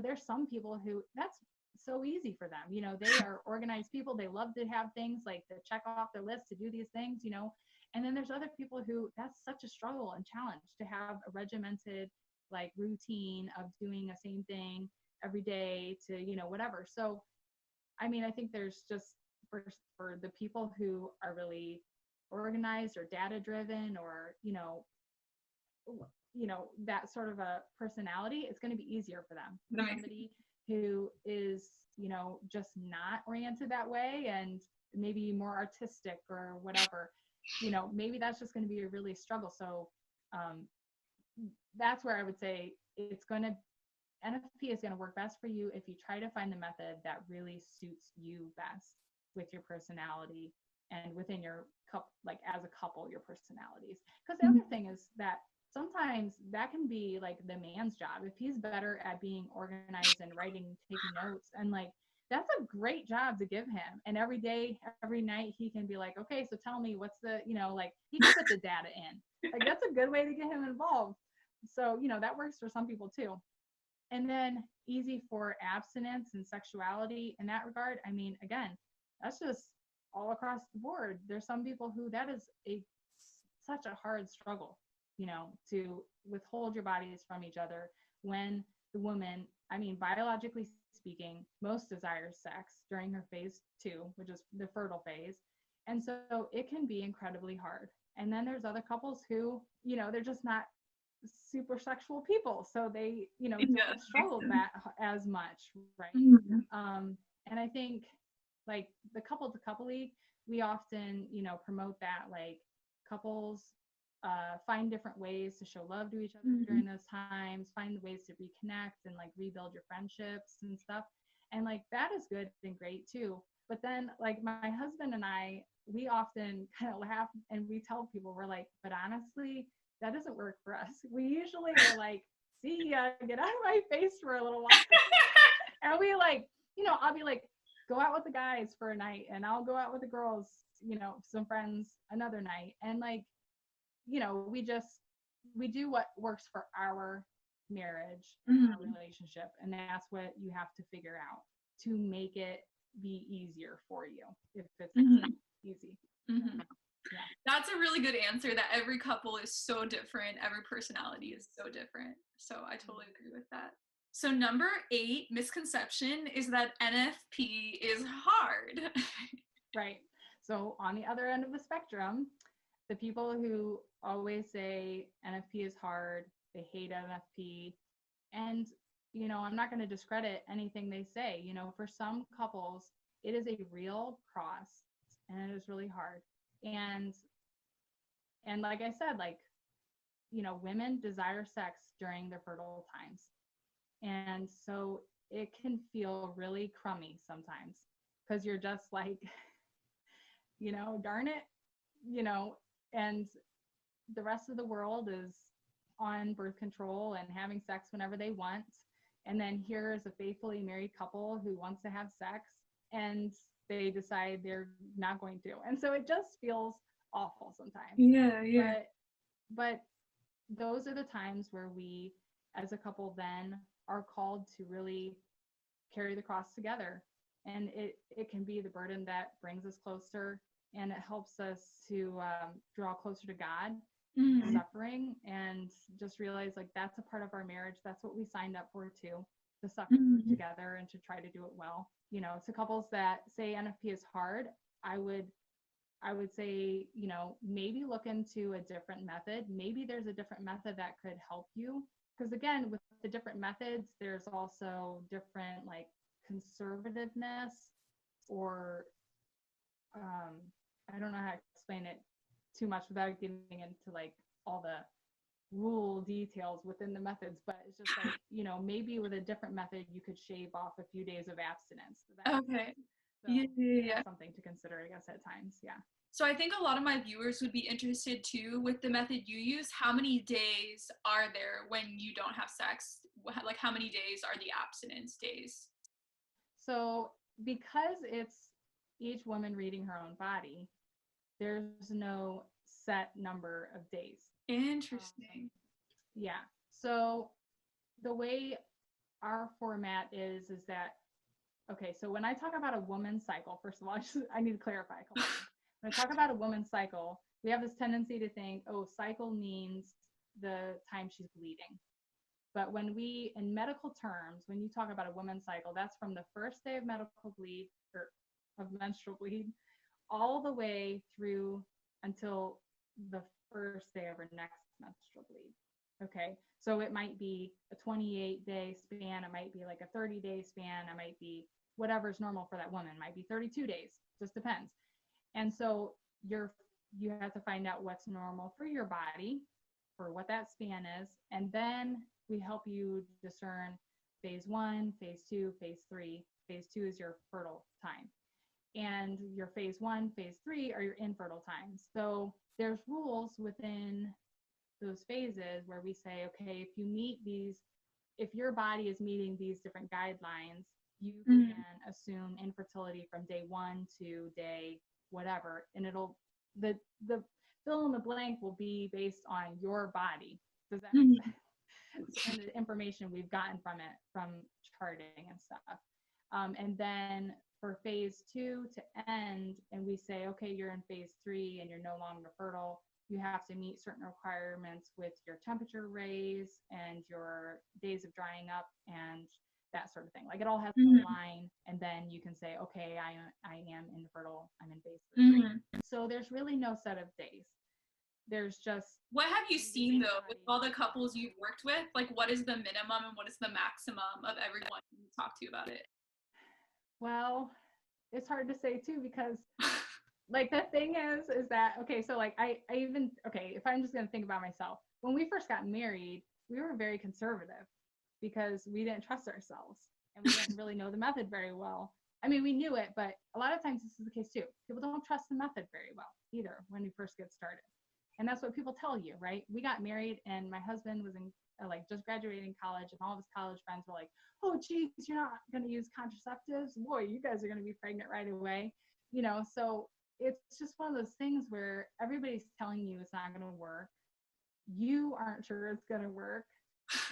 there's some people who that's so easy for them. They are organized people. They love to have things like to check off their list to do these things, and then there's other people who that's such a struggle and challenge to have a regimented like routine of doing the same thing every day to, whatever. So I mean, I think there's just for the people who are really organized or data driven or that sort of a personality, it's going to be easier for them. For somebody who is just not oriented that way and maybe more artistic or whatever, maybe that's just going to be a really struggle. So that's where I would say NFP is going to work best for you if you try to find the method that really suits you best with your personality and within your couple, like as a couple, your personalities. Because the other thing is that sometimes that can be like the man's job. If he's better at being organized and writing, taking notes, and like that's a great job to give him. And every day, every night, he can be like, okay, so tell me what's the, like he can put the data in. Like that's a good way to get him involved. So, that works for some people too. And then easy for abstinence and sexuality in that regard. I mean, again, that's just all across the board. There's some people who that is such a hard struggle, to withhold your bodies from each other when the woman, I mean, biologically speaking, most desires sex during her phase 2, which is the fertile phase. And so it can be incredibly hard. And then there's other couples who, they're just not super sexual people, so they don't struggle that as much, right? And I think like the couple to couple league, we often, you know, promote that, like couples find different ways to show love to each other during those times, find ways to reconnect and like rebuild your friendships and stuff. And like that is good and great too. But then like my husband and I, we often kind of laugh and we tell people, we're like, but honestly, that doesn't work for us. We usually are like, see ya, get out of my face for a little while. And we like, you know, I'll be like, go out with the guys for a night and I'll go out with the girls, you know, some friends another night. And like, you know, we do what works for our marriage, our relationship. And that's what you have to figure out to make it be easier for you if it's easy.
Yeah. That's a really good answer, that every couple is so different. Every personality is so different. So I totally agree with that. So number 8 misconception is that NFP is hard.
Right. So on the other end of the spectrum, the people who always say NFP is hard, they hate NFP, and, you know, I'm not going to discredit anything they say. You know, for some couples, it is a real cross and it is really hard. And like I said, like, you know, women desire sex during their fertile times. And so it can feel really crummy sometimes because you're just like, you know, darn it, you know, and the rest of the world is on birth control and having sex whenever they want. And then here's a faithfully married couple who wants to have sex and they decide they're not going to. And so it just feels awful sometimes.
Yeah.
But those are the times where we, as a couple, then are called to really carry the cross together. And it can be the burden that brings us closer, and it helps us to draw closer to God, suffering, and just realize like that's a part of our marriage. That's what we signed up for too, to suffer together and to try to do it well. You know, to couples that say NFP is hard, I would say, you know, maybe look into a different method. Maybe there's a different method that could help you. Because again, with the different methods, there's also different like conservativeness, or I don't know how to explain it too much without getting into like all the rule details within the methods, but it's just like, you know, maybe with a different method you could shave off a few days of abstinence.
Okay.
So yeah. Something to consider, I guess, at times. Yeah.
So I think a lot of my viewers would be interested too with the method you use. How many days are there when you don't have sex? Like how many days are the abstinence days?
So because it's each woman reading her own body, there's no set number of days.
Interesting.
Yeah. So the way our format is that, okay, so when I talk about a woman's cycle, first of all, I need to clarify a couple things. When I talk about a woman's cycle, we have this tendency to think, oh, cycle means the time she's bleeding. But when we, in medical terms, when you talk about a woman's cycle, that's from the first day of medical bleed, or of menstrual bleed, all the way through until the first day of her next menstrual bleed. Okay, so it might be a 28-day span, it might be like a 30-day span, it might be whatever's normal for that woman, it might be 32 days, just depends. And so you have to find out what's normal for your body, for what that span is, and then we help you discern phase 1, phase 2, phase 3. Phase 2 is your fertile time. And your phase 1, phase 3 are your infertile times. So there's rules within those phases where we say, okay, if you meet these, if your body is meeting these different guidelines, you can assume infertility from day 1 to day whatever, and it'll, the fill in the blank will be based on your body. Does that make sense? And the information we've gotten from it, from charting and stuff. And then for phase 2 to end, and we say, okay, you're in phase 3 and you're no longer fertile, you have to meet certain requirements with your temperature raise and your days of drying up and that sort of thing. Like it all has to align, and then you can say, okay, I am infertile, I'm in phase 3. So there's really no set of days. There's just,
what have you seen though with all the couples you've worked with? Like what is the minimum and what is the maximum of everyone you talk to about it?
Well, it's hard to say too, because like the thing is that, okay, so like I even, okay, if I'm just going to think about myself, when we first got married, we were very conservative because we didn't trust ourselves and we didn't really know the method very well. I mean, we knew it, but a lot of times this is the case too. People don't trust the method very well either when you first get started. And that's what people tell you, right? We got married and my husband was in like just graduating college, and all of his college friends were like, oh geez, you're not going to use contraceptives? Boy, you guys are going to be pregnant right away. So it's just one of those things where everybody's telling you it's not going to work. You aren't sure it's going to work.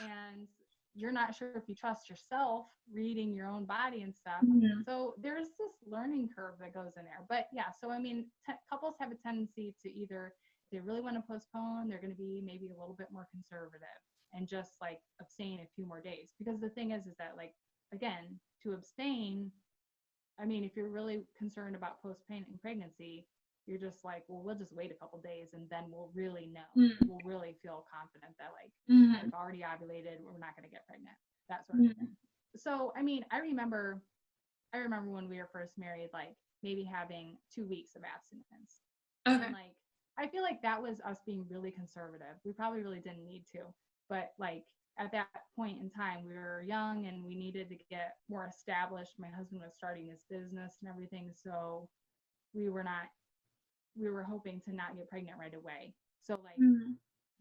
And you're not sure if you trust yourself reading your own body and stuff. Mm-hmm. So there's this learning curve that goes in there. But yeah, so I mean, couples have a tendency to either, if they really want to postpone, they're going to be maybe a little bit more conservative and just like abstain a few more days. Because the thing is that, like, again, to abstain, I mean, if you're really concerned about postpartum pregnancy, you're just like, well, we'll just wait a couple days and then we'll really know. Mm-hmm. We'll really feel confident that like we've already ovulated, we're not going to get pregnant, that sort of thing. So, I mean, I remember when we were first married, like maybe having 2 weeks of abstinence. Okay. And like, I feel like that was us being really conservative. We probably really didn't need to, but like at that point in time, we were young and we needed to get more established. My husband was starting his business and everything. So we were hoping to not get pregnant right away. So like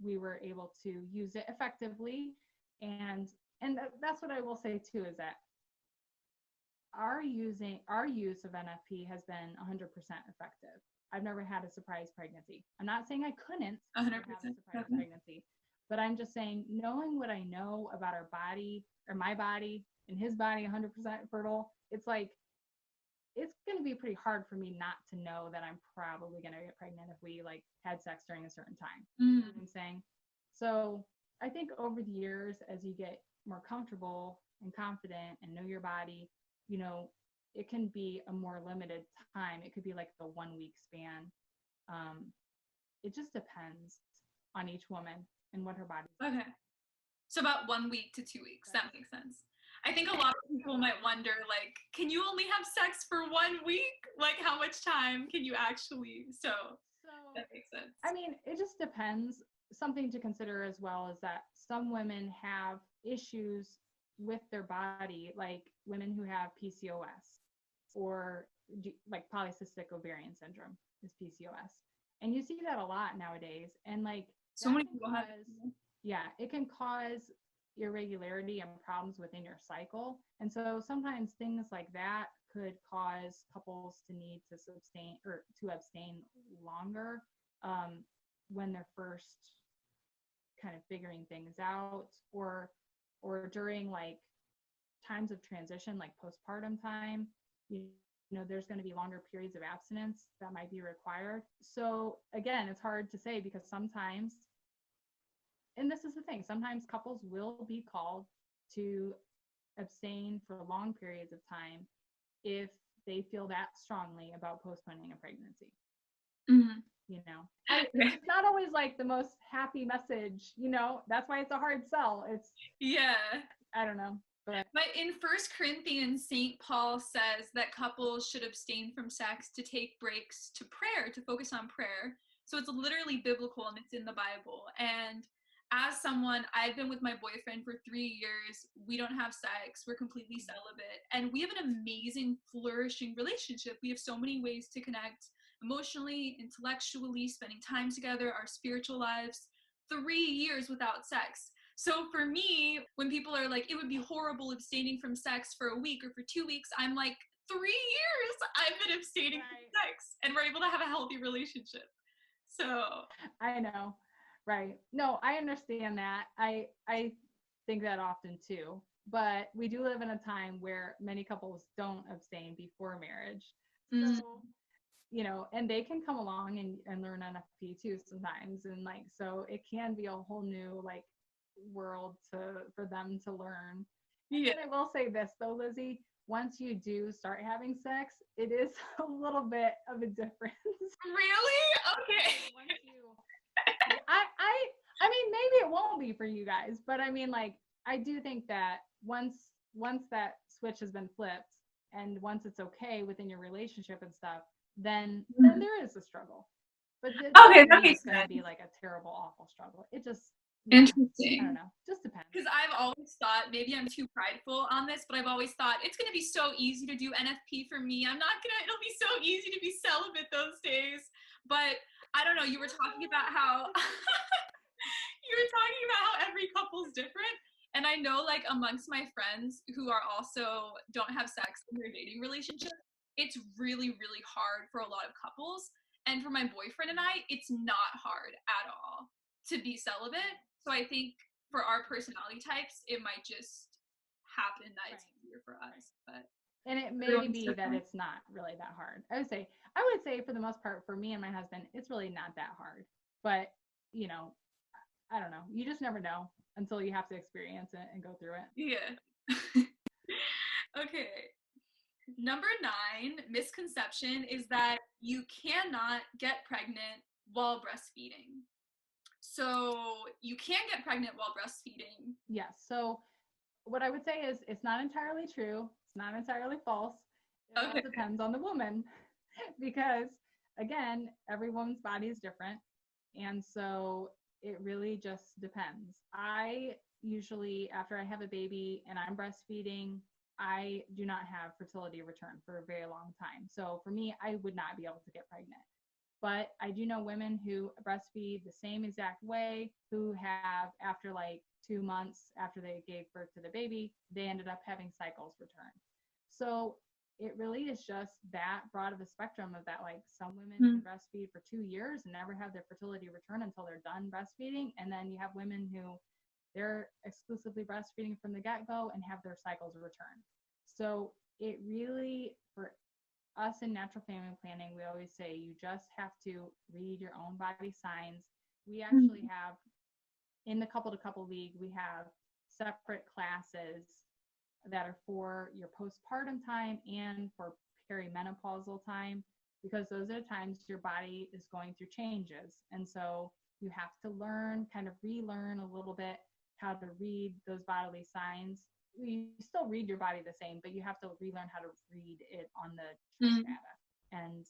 we were able to use it effectively. And that's what I will say too, is that our use of NFP has been 100% effective. I've never had a surprise pregnancy. I'm not saying I couldn't 100% have a surprise pregnancy, but I'm just saying, knowing what I know about our body, or my body and his body 100% fertile, it's like, it's going to be pretty hard for me not to know that I'm probably going to get pregnant if we like had sex during a certain time. You know what I'm saying? So I think over the years, as you get more comfortable and confident and know your body, it can be a more limited time. It could be like the 1 week span. It just depends on each woman and what her body.
Okay. So about 1 week to 2 weeks. Right. That makes sense. I think a lot of people might wonder, like, can you only have sex for 1 week? Like, how much time can you actually? So that makes sense.
I mean, it just depends. Something to consider as well is that some women have issues with their body, like women who have PCOS or like polycystic ovarian syndrome is PCOS. And you see that a lot nowadays. And like,
so many people have.
Yeah, it can cause irregularity and problems within your cycle. And so sometimes things like that could cause couples to need to abstain longer when they're first kind of figuring things out, or during like times of transition, like postpartum time, there's going to be longer periods of abstinence that might be required. So again, it's hard to say, because sometimes, and this is the thing, sometimes couples will be called to abstain for long periods of time if they feel that strongly about postponing a pregnancy. It's not always like the most happy message, that's why it's a hard sell. I don't know. But
in 1 Corinthians, St. Paul says that couples should abstain from sex to take breaks to prayer, to focus on prayer. So it's literally biblical and it's in the Bible. And as someone, I've been with my boyfriend for 3 years. We don't have sex. We're completely celibate. And we have an amazing, flourishing relationship. We have so many ways to connect emotionally, intellectually, spending time together, our spiritual lives. 3 years without sex. So for me, when people are like, it would be horrible abstaining from sex for a week or for 2 weeks, I'm like, 3 years I've been abstaining from sex, and we're able to have a healthy relationship. So
I know. Right. No, I understand that. I think that often too. But we do live in a time where many couples don't abstain before marriage. So, and they can come along and learn NFP too sometimes. And like, so it can be a whole new like world for them to learn. Yeah. And I will say this though, Lizzie, once you do start having sex, it is a little bit of a difference.
Really? Okay.
I mean, maybe it won't be for you guys, but I mean, like, I do think that once that switch has been flipped and once it's okay within your relationship and stuff, then
Mhm.
there is a struggle. But it
Okay,
doesn't
that
mean
makes
it's going to
sense.
be like a terrible, awful struggle. It just, yeah, I don't
Interesting.
know. Just depends.
Because I've always thought, maybe I'm too prideful on this, but I've always thought it's gonna be so easy to do NFP for me. It'll be so easy to be celibate those days. But I don't know, you were talking about how every couple's different. And I know, like, amongst my friends who are also don't have sex in their dating relationship, it's really, really hard for a lot of couples. And for my boyfriend and I, it's not hard at all to be celibate. So I think for our personality types, it might just happen that it's easier for us. But
And it may be that it's not really that hard. I would say for the most part, for me and my husband, it's really not that hard. But, you know, I don't know. You just never know until you have to experience it and go through it.
yeah. Okay. Number 9 misconception is that you cannot get pregnant while breastfeeding. So you can get pregnant while breastfeeding.
Yes. So what I would say is it's not entirely true. It's not entirely false. It all depends on the woman because, again, every woman's body is different. And so it really just depends. I usually, after I have a baby and I'm breastfeeding, I do not have fertility return for a very long time. So for me, I would not be able to get pregnant. But I do know women who breastfeed the same exact way, who have, after like 2 months after they gave birth to the baby, they ended up having cycles return. So it really is just that broad of a spectrum of that, like some women can breastfeed for 2 years and never have their fertility return until they're done breastfeeding. And then you have women who they're exclusively breastfeeding from the get-go and have their cycles return. So it really, for us in natural family planning, we always say you just have to read your own body signs. We actually have, in the couple to couple league, we have separate classes that are for your postpartum time and for perimenopausal time, because those are the times your body is going through changes. And so you have to learn, kind of relearn a little bit how to read those bodily signs. You still read your body the same, but you have to relearn how to read it on the chart data and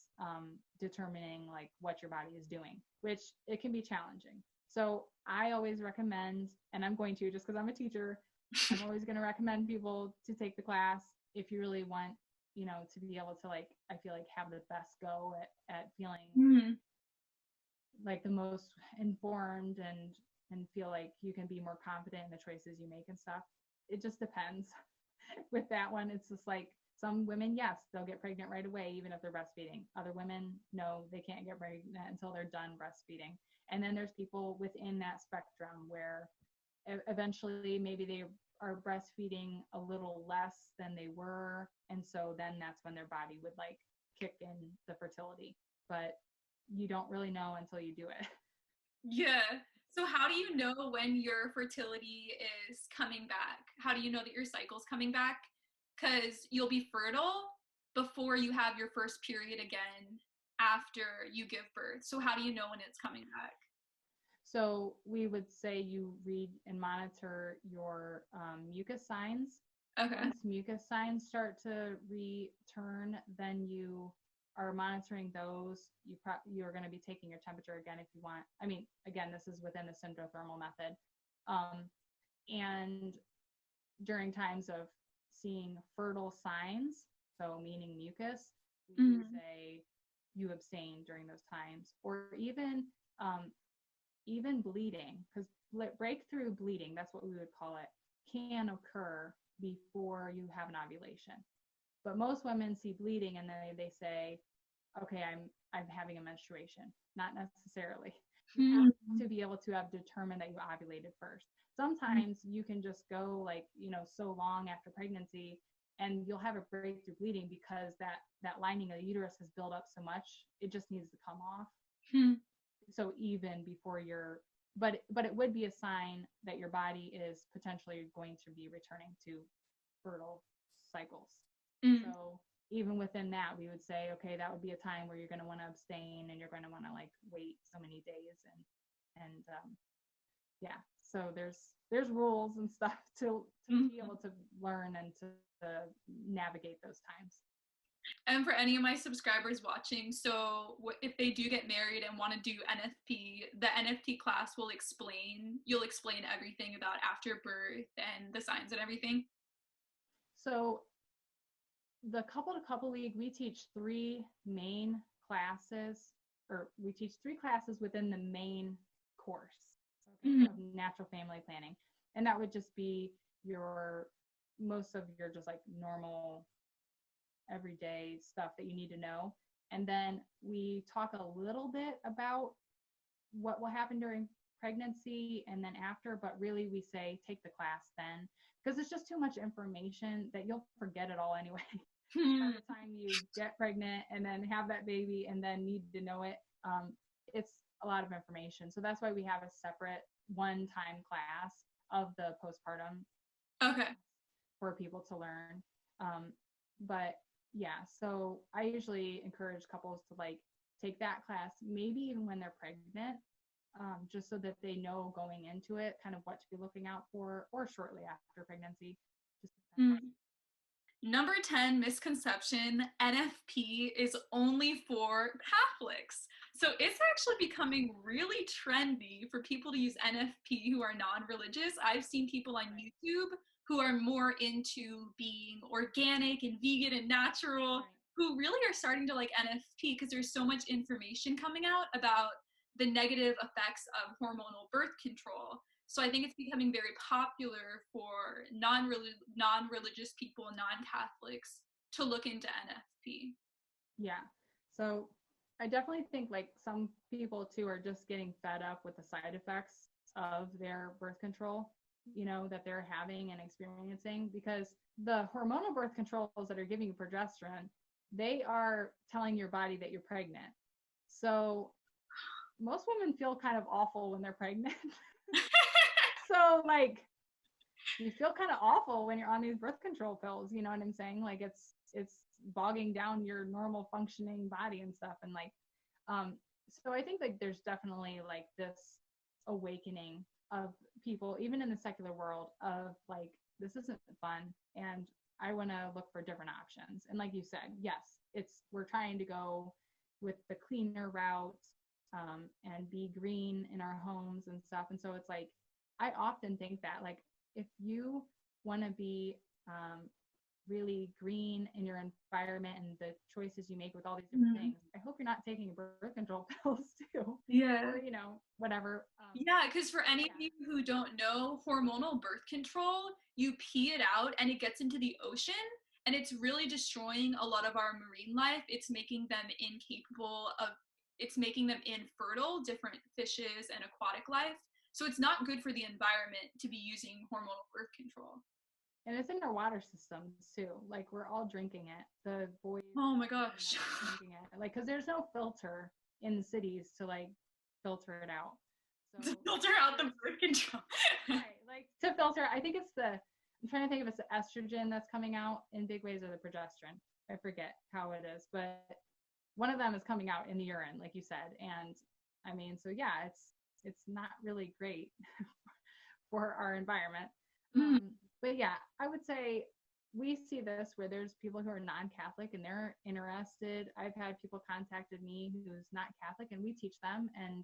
determining like what your body is doing, which it can be challenging. So I always recommend, and I'm going to, just because I'm a teacher, I'm always going to recommend people to take the class if you really want, you know, to be able to, like, I feel like have the best go at feeling like the most informed and feel like you can be more confident in the choices you make and stuff. It just depends. With that one, it's just like some women, yes, they'll get pregnant right away, even if they're breastfeeding. Other women, no, they can't get pregnant until they're done breastfeeding. And then there's people within that spectrum where eventually maybe they are breastfeeding a little less than they were. And so then that's when their body would like kick in the fertility. But you don't really know until you do it.
Yeah. So how do you know when your fertility is coming back? How do you know that your cycle's coming back? Because you'll be fertile before you have your first period again after you give birth. So how do you know when it's coming back?
So we would say you read and monitor your mucus signs.
Okay.
Once mucus signs start to return, then you are monitoring those. You're going to be taking your temperature again if you want. I mean, again, this is within the syndrothermal method. And during times of seeing fertile signs, so meaning mucus, we would say you abstain during those times, or even bleeding, because breakthrough bleeding, that's what we would call it, can occur before you have an ovulation. But most women see bleeding and they say, okay, I'm having a menstruation. Not necessarily. You have to be able to have determined that you ovulated first. Sometimes you can just go like, you know, so long after pregnancy and you'll have a breakthrough bleeding because that lining of the uterus has built up so much, it just needs to come off. So even before but it would be a sign that your body is potentially going to be returning to fertile cycles. So even within that, we would say, okay, that would be a time where you're going to want to abstain and you're going to want to like wait so many days and yeah, so there's rules and stuff to be able to learn and to navigate those times.
And for any of my subscribers watching, so if they do get married and want to do NFP, the NFP class you'll explain everything about after birth and the signs and everything.
So the couple to couple league, we teach 3 main classes, or we teach 3 classes within the main course of natural family planning. And that would just be most of your just like normal everyday stuff that you need to know. And then we talk a little bit about what will happen during pregnancy and then after, but really we say take the class then, because it's just too much information that you'll forget it all anyway. By the time you get pregnant and then have that baby and then need to know it, it's a lot of information. So that's why we have a separate one-time class of the postpartum for people to learn. But yeah, so I usually encourage couples to like take that class, maybe even when they're pregnant, just so that they know going into it kind of what to be looking out for, or shortly after pregnancy.
Number 10 misconception, NFP is only for Catholics. So it's actually becoming really trendy for people to use NFP who are non-religious. I've seen people on YouTube who are more into being organic and vegan and natural, who really are starting to like NFP because there's so much information coming out about the negative effects of hormonal birth control. So I think it's becoming very popular for non-religious people, non-Catholics, to look into NFP.
Yeah. So I definitely think like some people too are just getting fed up with the side effects of their birth control, that they're having and experiencing, because the hormonal birth controls that are giving you progesterone, they are telling your body that you're pregnant. So most women feel kind of awful when they're pregnant. So like you feel kind of awful when you're on these birth control pills, you know what I'm saying? Like it's bogging down your normal functioning body and stuff. And like so I think like there's definitely like this awakening of people, even in the secular world, of like, this isn't fun and I want to look for different options. And like you said, yes, we're trying to go with the cleaner route and be green in our homes and stuff. And so it's like, I often think that like, if you want to be really green in your environment and the choices you make with all these different things, I hope you're not taking birth control pills too.
Yeah.
Or, whatever.
Yeah, because for any of you who don't know, hormonal birth control, you pee it out and it gets into the ocean, and it's really destroying a lot of our marine life. It's making them infertile, different fishes and aquatic life. So it's not good for the environment to be using hormonal birth control.
And it's in our water systems too. Like we're all drinking it. The boys.
Oh my gosh.
Drinking it. Like, because there's no filter in the cities to like filter it out.
So, to filter out the birth control.
Right. Like to filter. I think I'm trying to think if it's the estrogen that's coming out in big ways or the progesterone. I forget how it is, but one of them is coming out in the urine, like you said. And I mean, so yeah, it's not really great for our environment. But yeah, I would say we see this where there's people who are non-Catholic and they're interested. I've had people contacted me who's not Catholic and we teach them. And,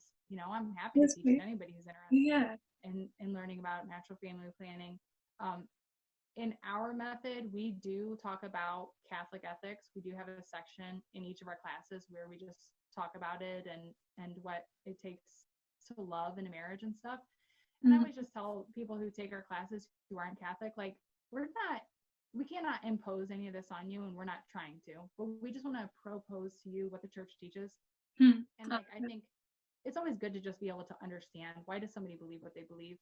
I'm happy to teach anybody who's interested in learning about natural family planning. In our method, we do talk about Catholic ethics. We do have a section in each of our classes where we just talk about it and what it takes to love in a marriage and stuff. And I always just tell people who take our classes who aren't Catholic, like, we cannot impose any of this on you, and we're not trying to, but we just want to propose to you what the church teaches. And like, I think it's always good to just be able to understand, why does somebody believe what they believe?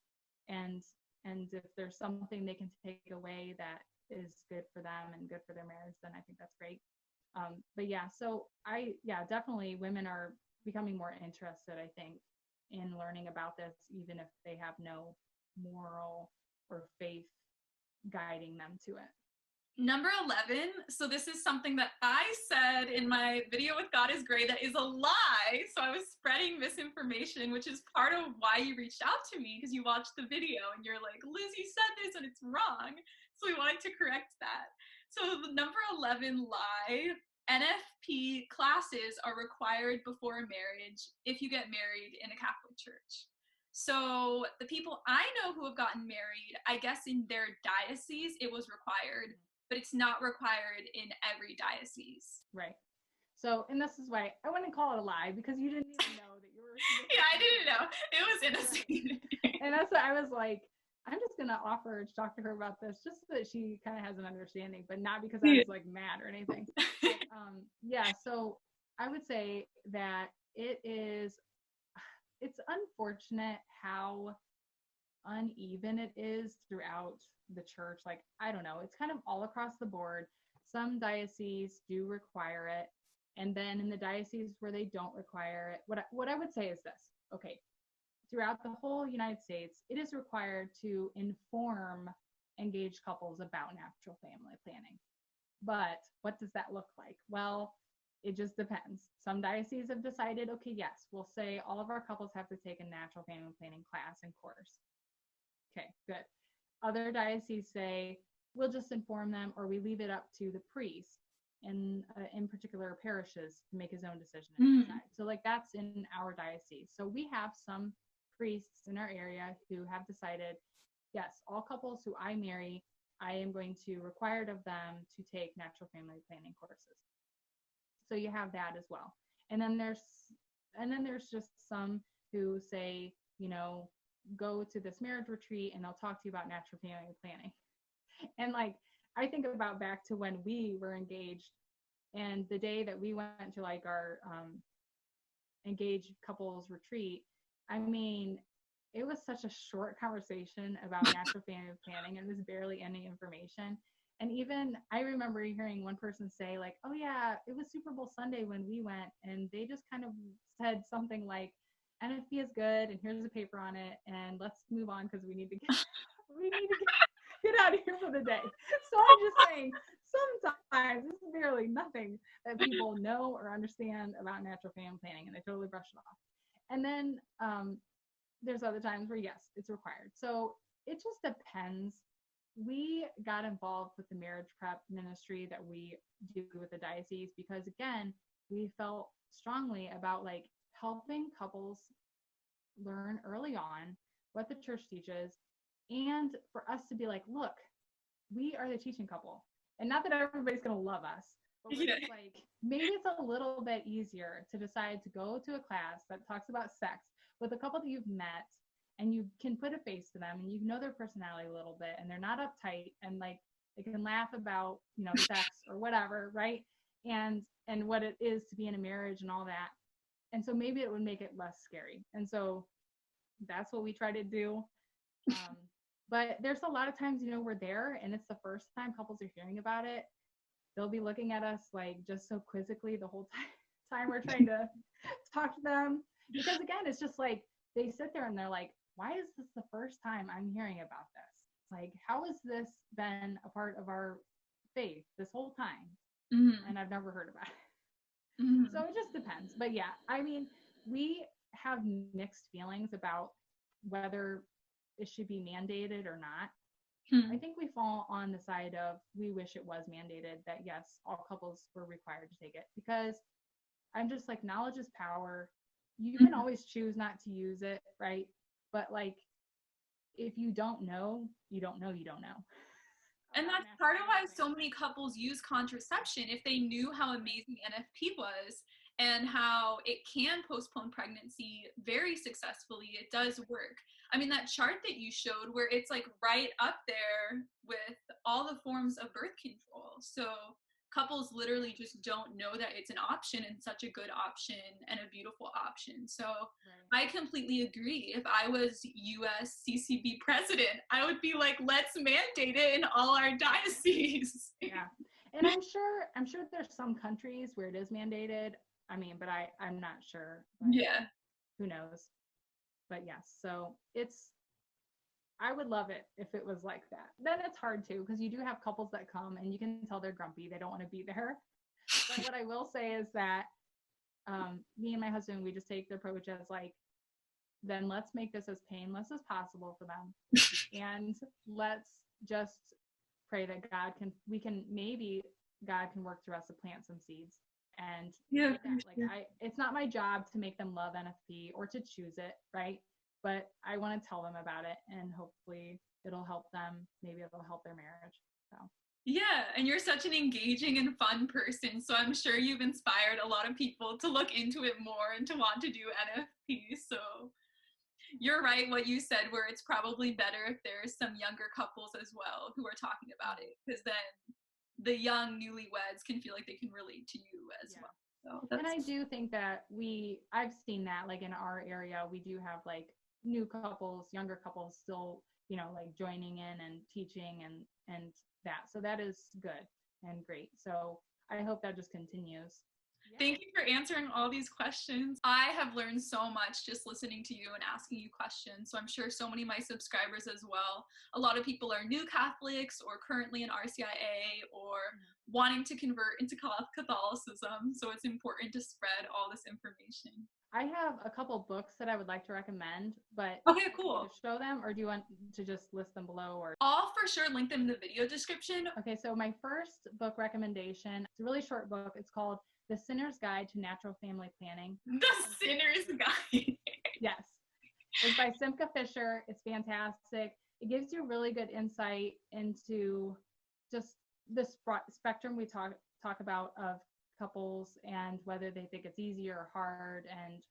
And if there's something they can take away that is good for them and good for their marriage, then I think that's great. But yeah, so definitely women are becoming more interested, I think, in learning about this, even if they have no moral or faith guiding them to it.
Number 11, so this is something that I said in my video with God is Gray that is a lie. So I was spreading misinformation, which is part of why you reached out to me, because you watched the video and you're like, Lizzie said this and it's wrong. So we wanted to correct that. So the number 11 lie, NFP classes are required before marriage if you get married in a Catholic church. So the people I know who have gotten married, I guess in their diocese, it was required, but it's not required in every diocese.
Right. So, and this is why I wouldn't call it a lie, because you didn't even know that you were.
Yeah, I didn't know. It was innocent.
And that's why I was like, I'm just going to offer to talk to her about this just so that she kind of has an understanding, but not because I was like mad or anything. But, yeah. So I would say that it's unfortunate how uneven it is throughout the church. Like, I don't know, it's kind of all across the board. Some dioceses do require it, and then in the dioceses where they don't require it, what I would say is this. Okay, throughout the whole United States, it is required to inform engaged couples about natural family planning. But what does that look like? Well, it just depends. Some dioceses have decided, okay, yes, we'll say all of our couples have to take a natural family planning class and course. Okay, good. Other dioceses say, we'll just inform them, or we leave it up to the priest in particular parishes to make his own decision and decide. So like that's in our diocese. So we have some priests in our area who have decided, yes, all couples who I marry, I am going to require of them to take natural family planning courses. So you have that as well. And then there's just some who say, you know, go to this marriage retreat and they'll talk to you about natural family planning. And like, I think about back to when we were engaged, and the day that we went to like our engaged couples retreat. I mean, it was such a short conversation about natural family planning, and it was barely any information. And even I remember hearing one person say like, oh yeah, it was Super Bowl Sunday when we went, and they just kind of said something like, NFP is good, and here's a paper on it, and let's move on because we need to get out of here for the day. So I'm just saying, sometimes this is barely nothing that people know or understand about natural family planning, and they totally brush it off. And then there's other times where, yes, it's required. So it just depends. We got involved with the marriage prep ministry that we do with the diocese because, again, we felt strongly about like helping couples learn early on what the church teaches, and for us to be like, look, we are the teaching couple. And not that everybody's going to love us, but we're just like, maybe it's a little bit easier to decide to go to a class that talks about sex with a couple that you've met, and you can put a face to them, and you know their personality a little bit, and they're not uptight, and like they can laugh about, you know, sex or whatever, right? And what it is to be in a marriage and all that. And so maybe it would make it less scary. And so that's what we try to do. But there's a lot of times, you know, we're there and it's the first time couples are hearing about it. They'll be looking at us like just so quizzically the whole time we're trying to talk to them. Because again, it's just like they sit there and they're like, why is this the first time I'm hearing about this? Like, how has this been a part of our faith this whole time? Mm-hmm. And I've never heard about it. Mm-hmm. So it just depends. But yeah, I mean, we have mixed feelings about whether it should be mandated or not. I think we fall on the side of we wish it was mandated, that yes, all couples were required to take it, because I'm just like, knowledge is power. You can always choose not to use it, right? But like, if you don't know, you don't know, you don't know.
And that's part of why so many couples use contraception. If they knew how amazing NFP was and how it can postpone pregnancy very successfully, it does work. I mean, that chart that you showed where it's like right up there with all the forms of birth control. So couples literally just don't know that it's an option, and such a good option and a beautiful option. So right. I completely agree. If I was US CCB president, I would be like, let's mandate it in all our dioceses.
Yeah. And I'm sure there's some countries where it is mandated. I mean, but I'm not sure.
Yeah.
Who knows? But yes, so it's I would love it if it was like that. Then it's hard too, because you do have couples that come and you can tell they're grumpy. They don't want to be there. But what I will say is that me and my husband, we just take the approach as like, then let's make this as painless as possible for them. And let's just pray that maybe God can work through us to plant some seeds. And it's not my job to make them love NFP or to choose it, right? But I want to tell them about it, and hopefully it'll help them. Maybe it'll help their marriage. So.
Yeah, and you're such an engaging and fun person, so I'm sure you've inspired a lot of people to look into it more and to want to do NFP. So you're right what you said, where it's probably better if there's some younger couples as well who are talking about it, because then the young newlyweds can feel like they can relate to you as well. So
and I do think that I've seen that, like in our area, we do have like new couples, younger couples still, like joining in and teaching and that. So that is good and great. So I hope that just continues. Yeah.
Thank you for answering all these questions. I have learned so much just listening to you and asking you questions. So I'm sure so many of my subscribers as well. A lot of people are new Catholics or currently in RCIA or wanting to convert into Catholicism. So it's important to spread all this information.
I have a couple books that I would like to recommend, but
okay, cool.
To show them, or do you want to just list them below? Or
I'll for sure link them in the video description.
Okay, so my first book recommendation, it's a really short book. It's called The Sinner's Guide to Natural Family Planning.
The Sinner's Guide.
Yes. It's by Simcha Fisher. It's fantastic. It gives you really good insight into just the spectrum we talk about of couples and whether they think it's easy or hard and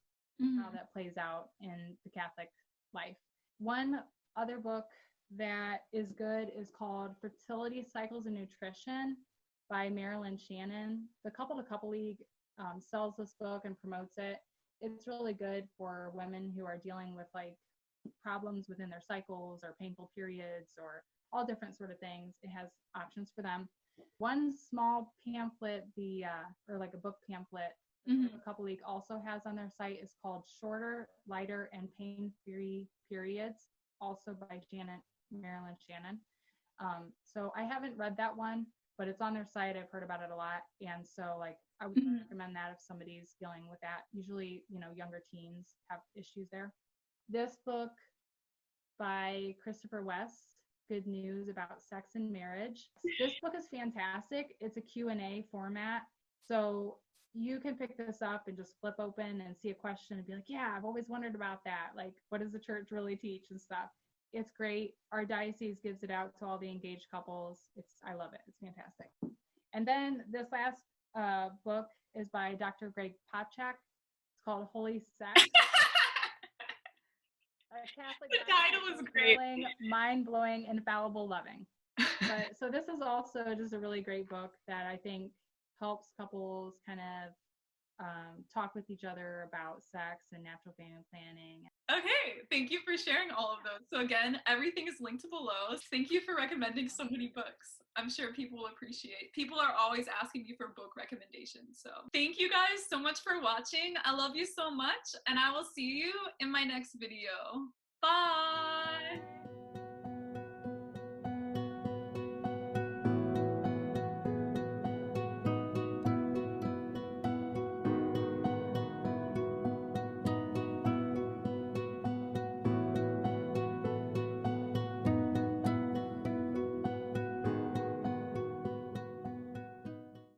how that plays out in the Catholic life. One other book that is good is called Fertility, Cycles, and Nutrition by Marilyn Shannon. The Couple to Couple League sells this book and promotes it. It's really good for women who are dealing with like problems within their cycles or painful periods or all different sort of things. It has options for them. One small pamphlet, or like a book pamphlet, the Couple League also has on their site is called Shorter, Lighter, and Pain-Free Periods, also by Marilyn Shannon. So I haven't read that one, but it's on their site. I've heard about it a lot. And so like I would recommend that if somebody's dealing with that. Usually, younger teens have issues there. This book by Christopher West, Good News About Sex and Marriage. This book is fantastic. It's a Q&A format. So you can pick this up and just flip open and see a question and be like, yeah, I've always wondered about that. Like, what does the church really teach and stuff? It's great. Our diocese gives it out to all the engaged couples. I love it. It's fantastic. And then this last book is by Dr. Greg Popcak. It's called Holy Sex.
The title is great.
Mind-blowing, infallible loving. So this is also just a really great book that I think helps couples kind of talk with each other about sex and natural family planning.
Okay, thank you for sharing all of those. So again, everything is linked below. Thank you for recommending so many books. I'm sure people will appreciate. People are always asking me for book recommendations. So thank you guys so much for watching. I love you so much, and I will see you in my next video. Bye!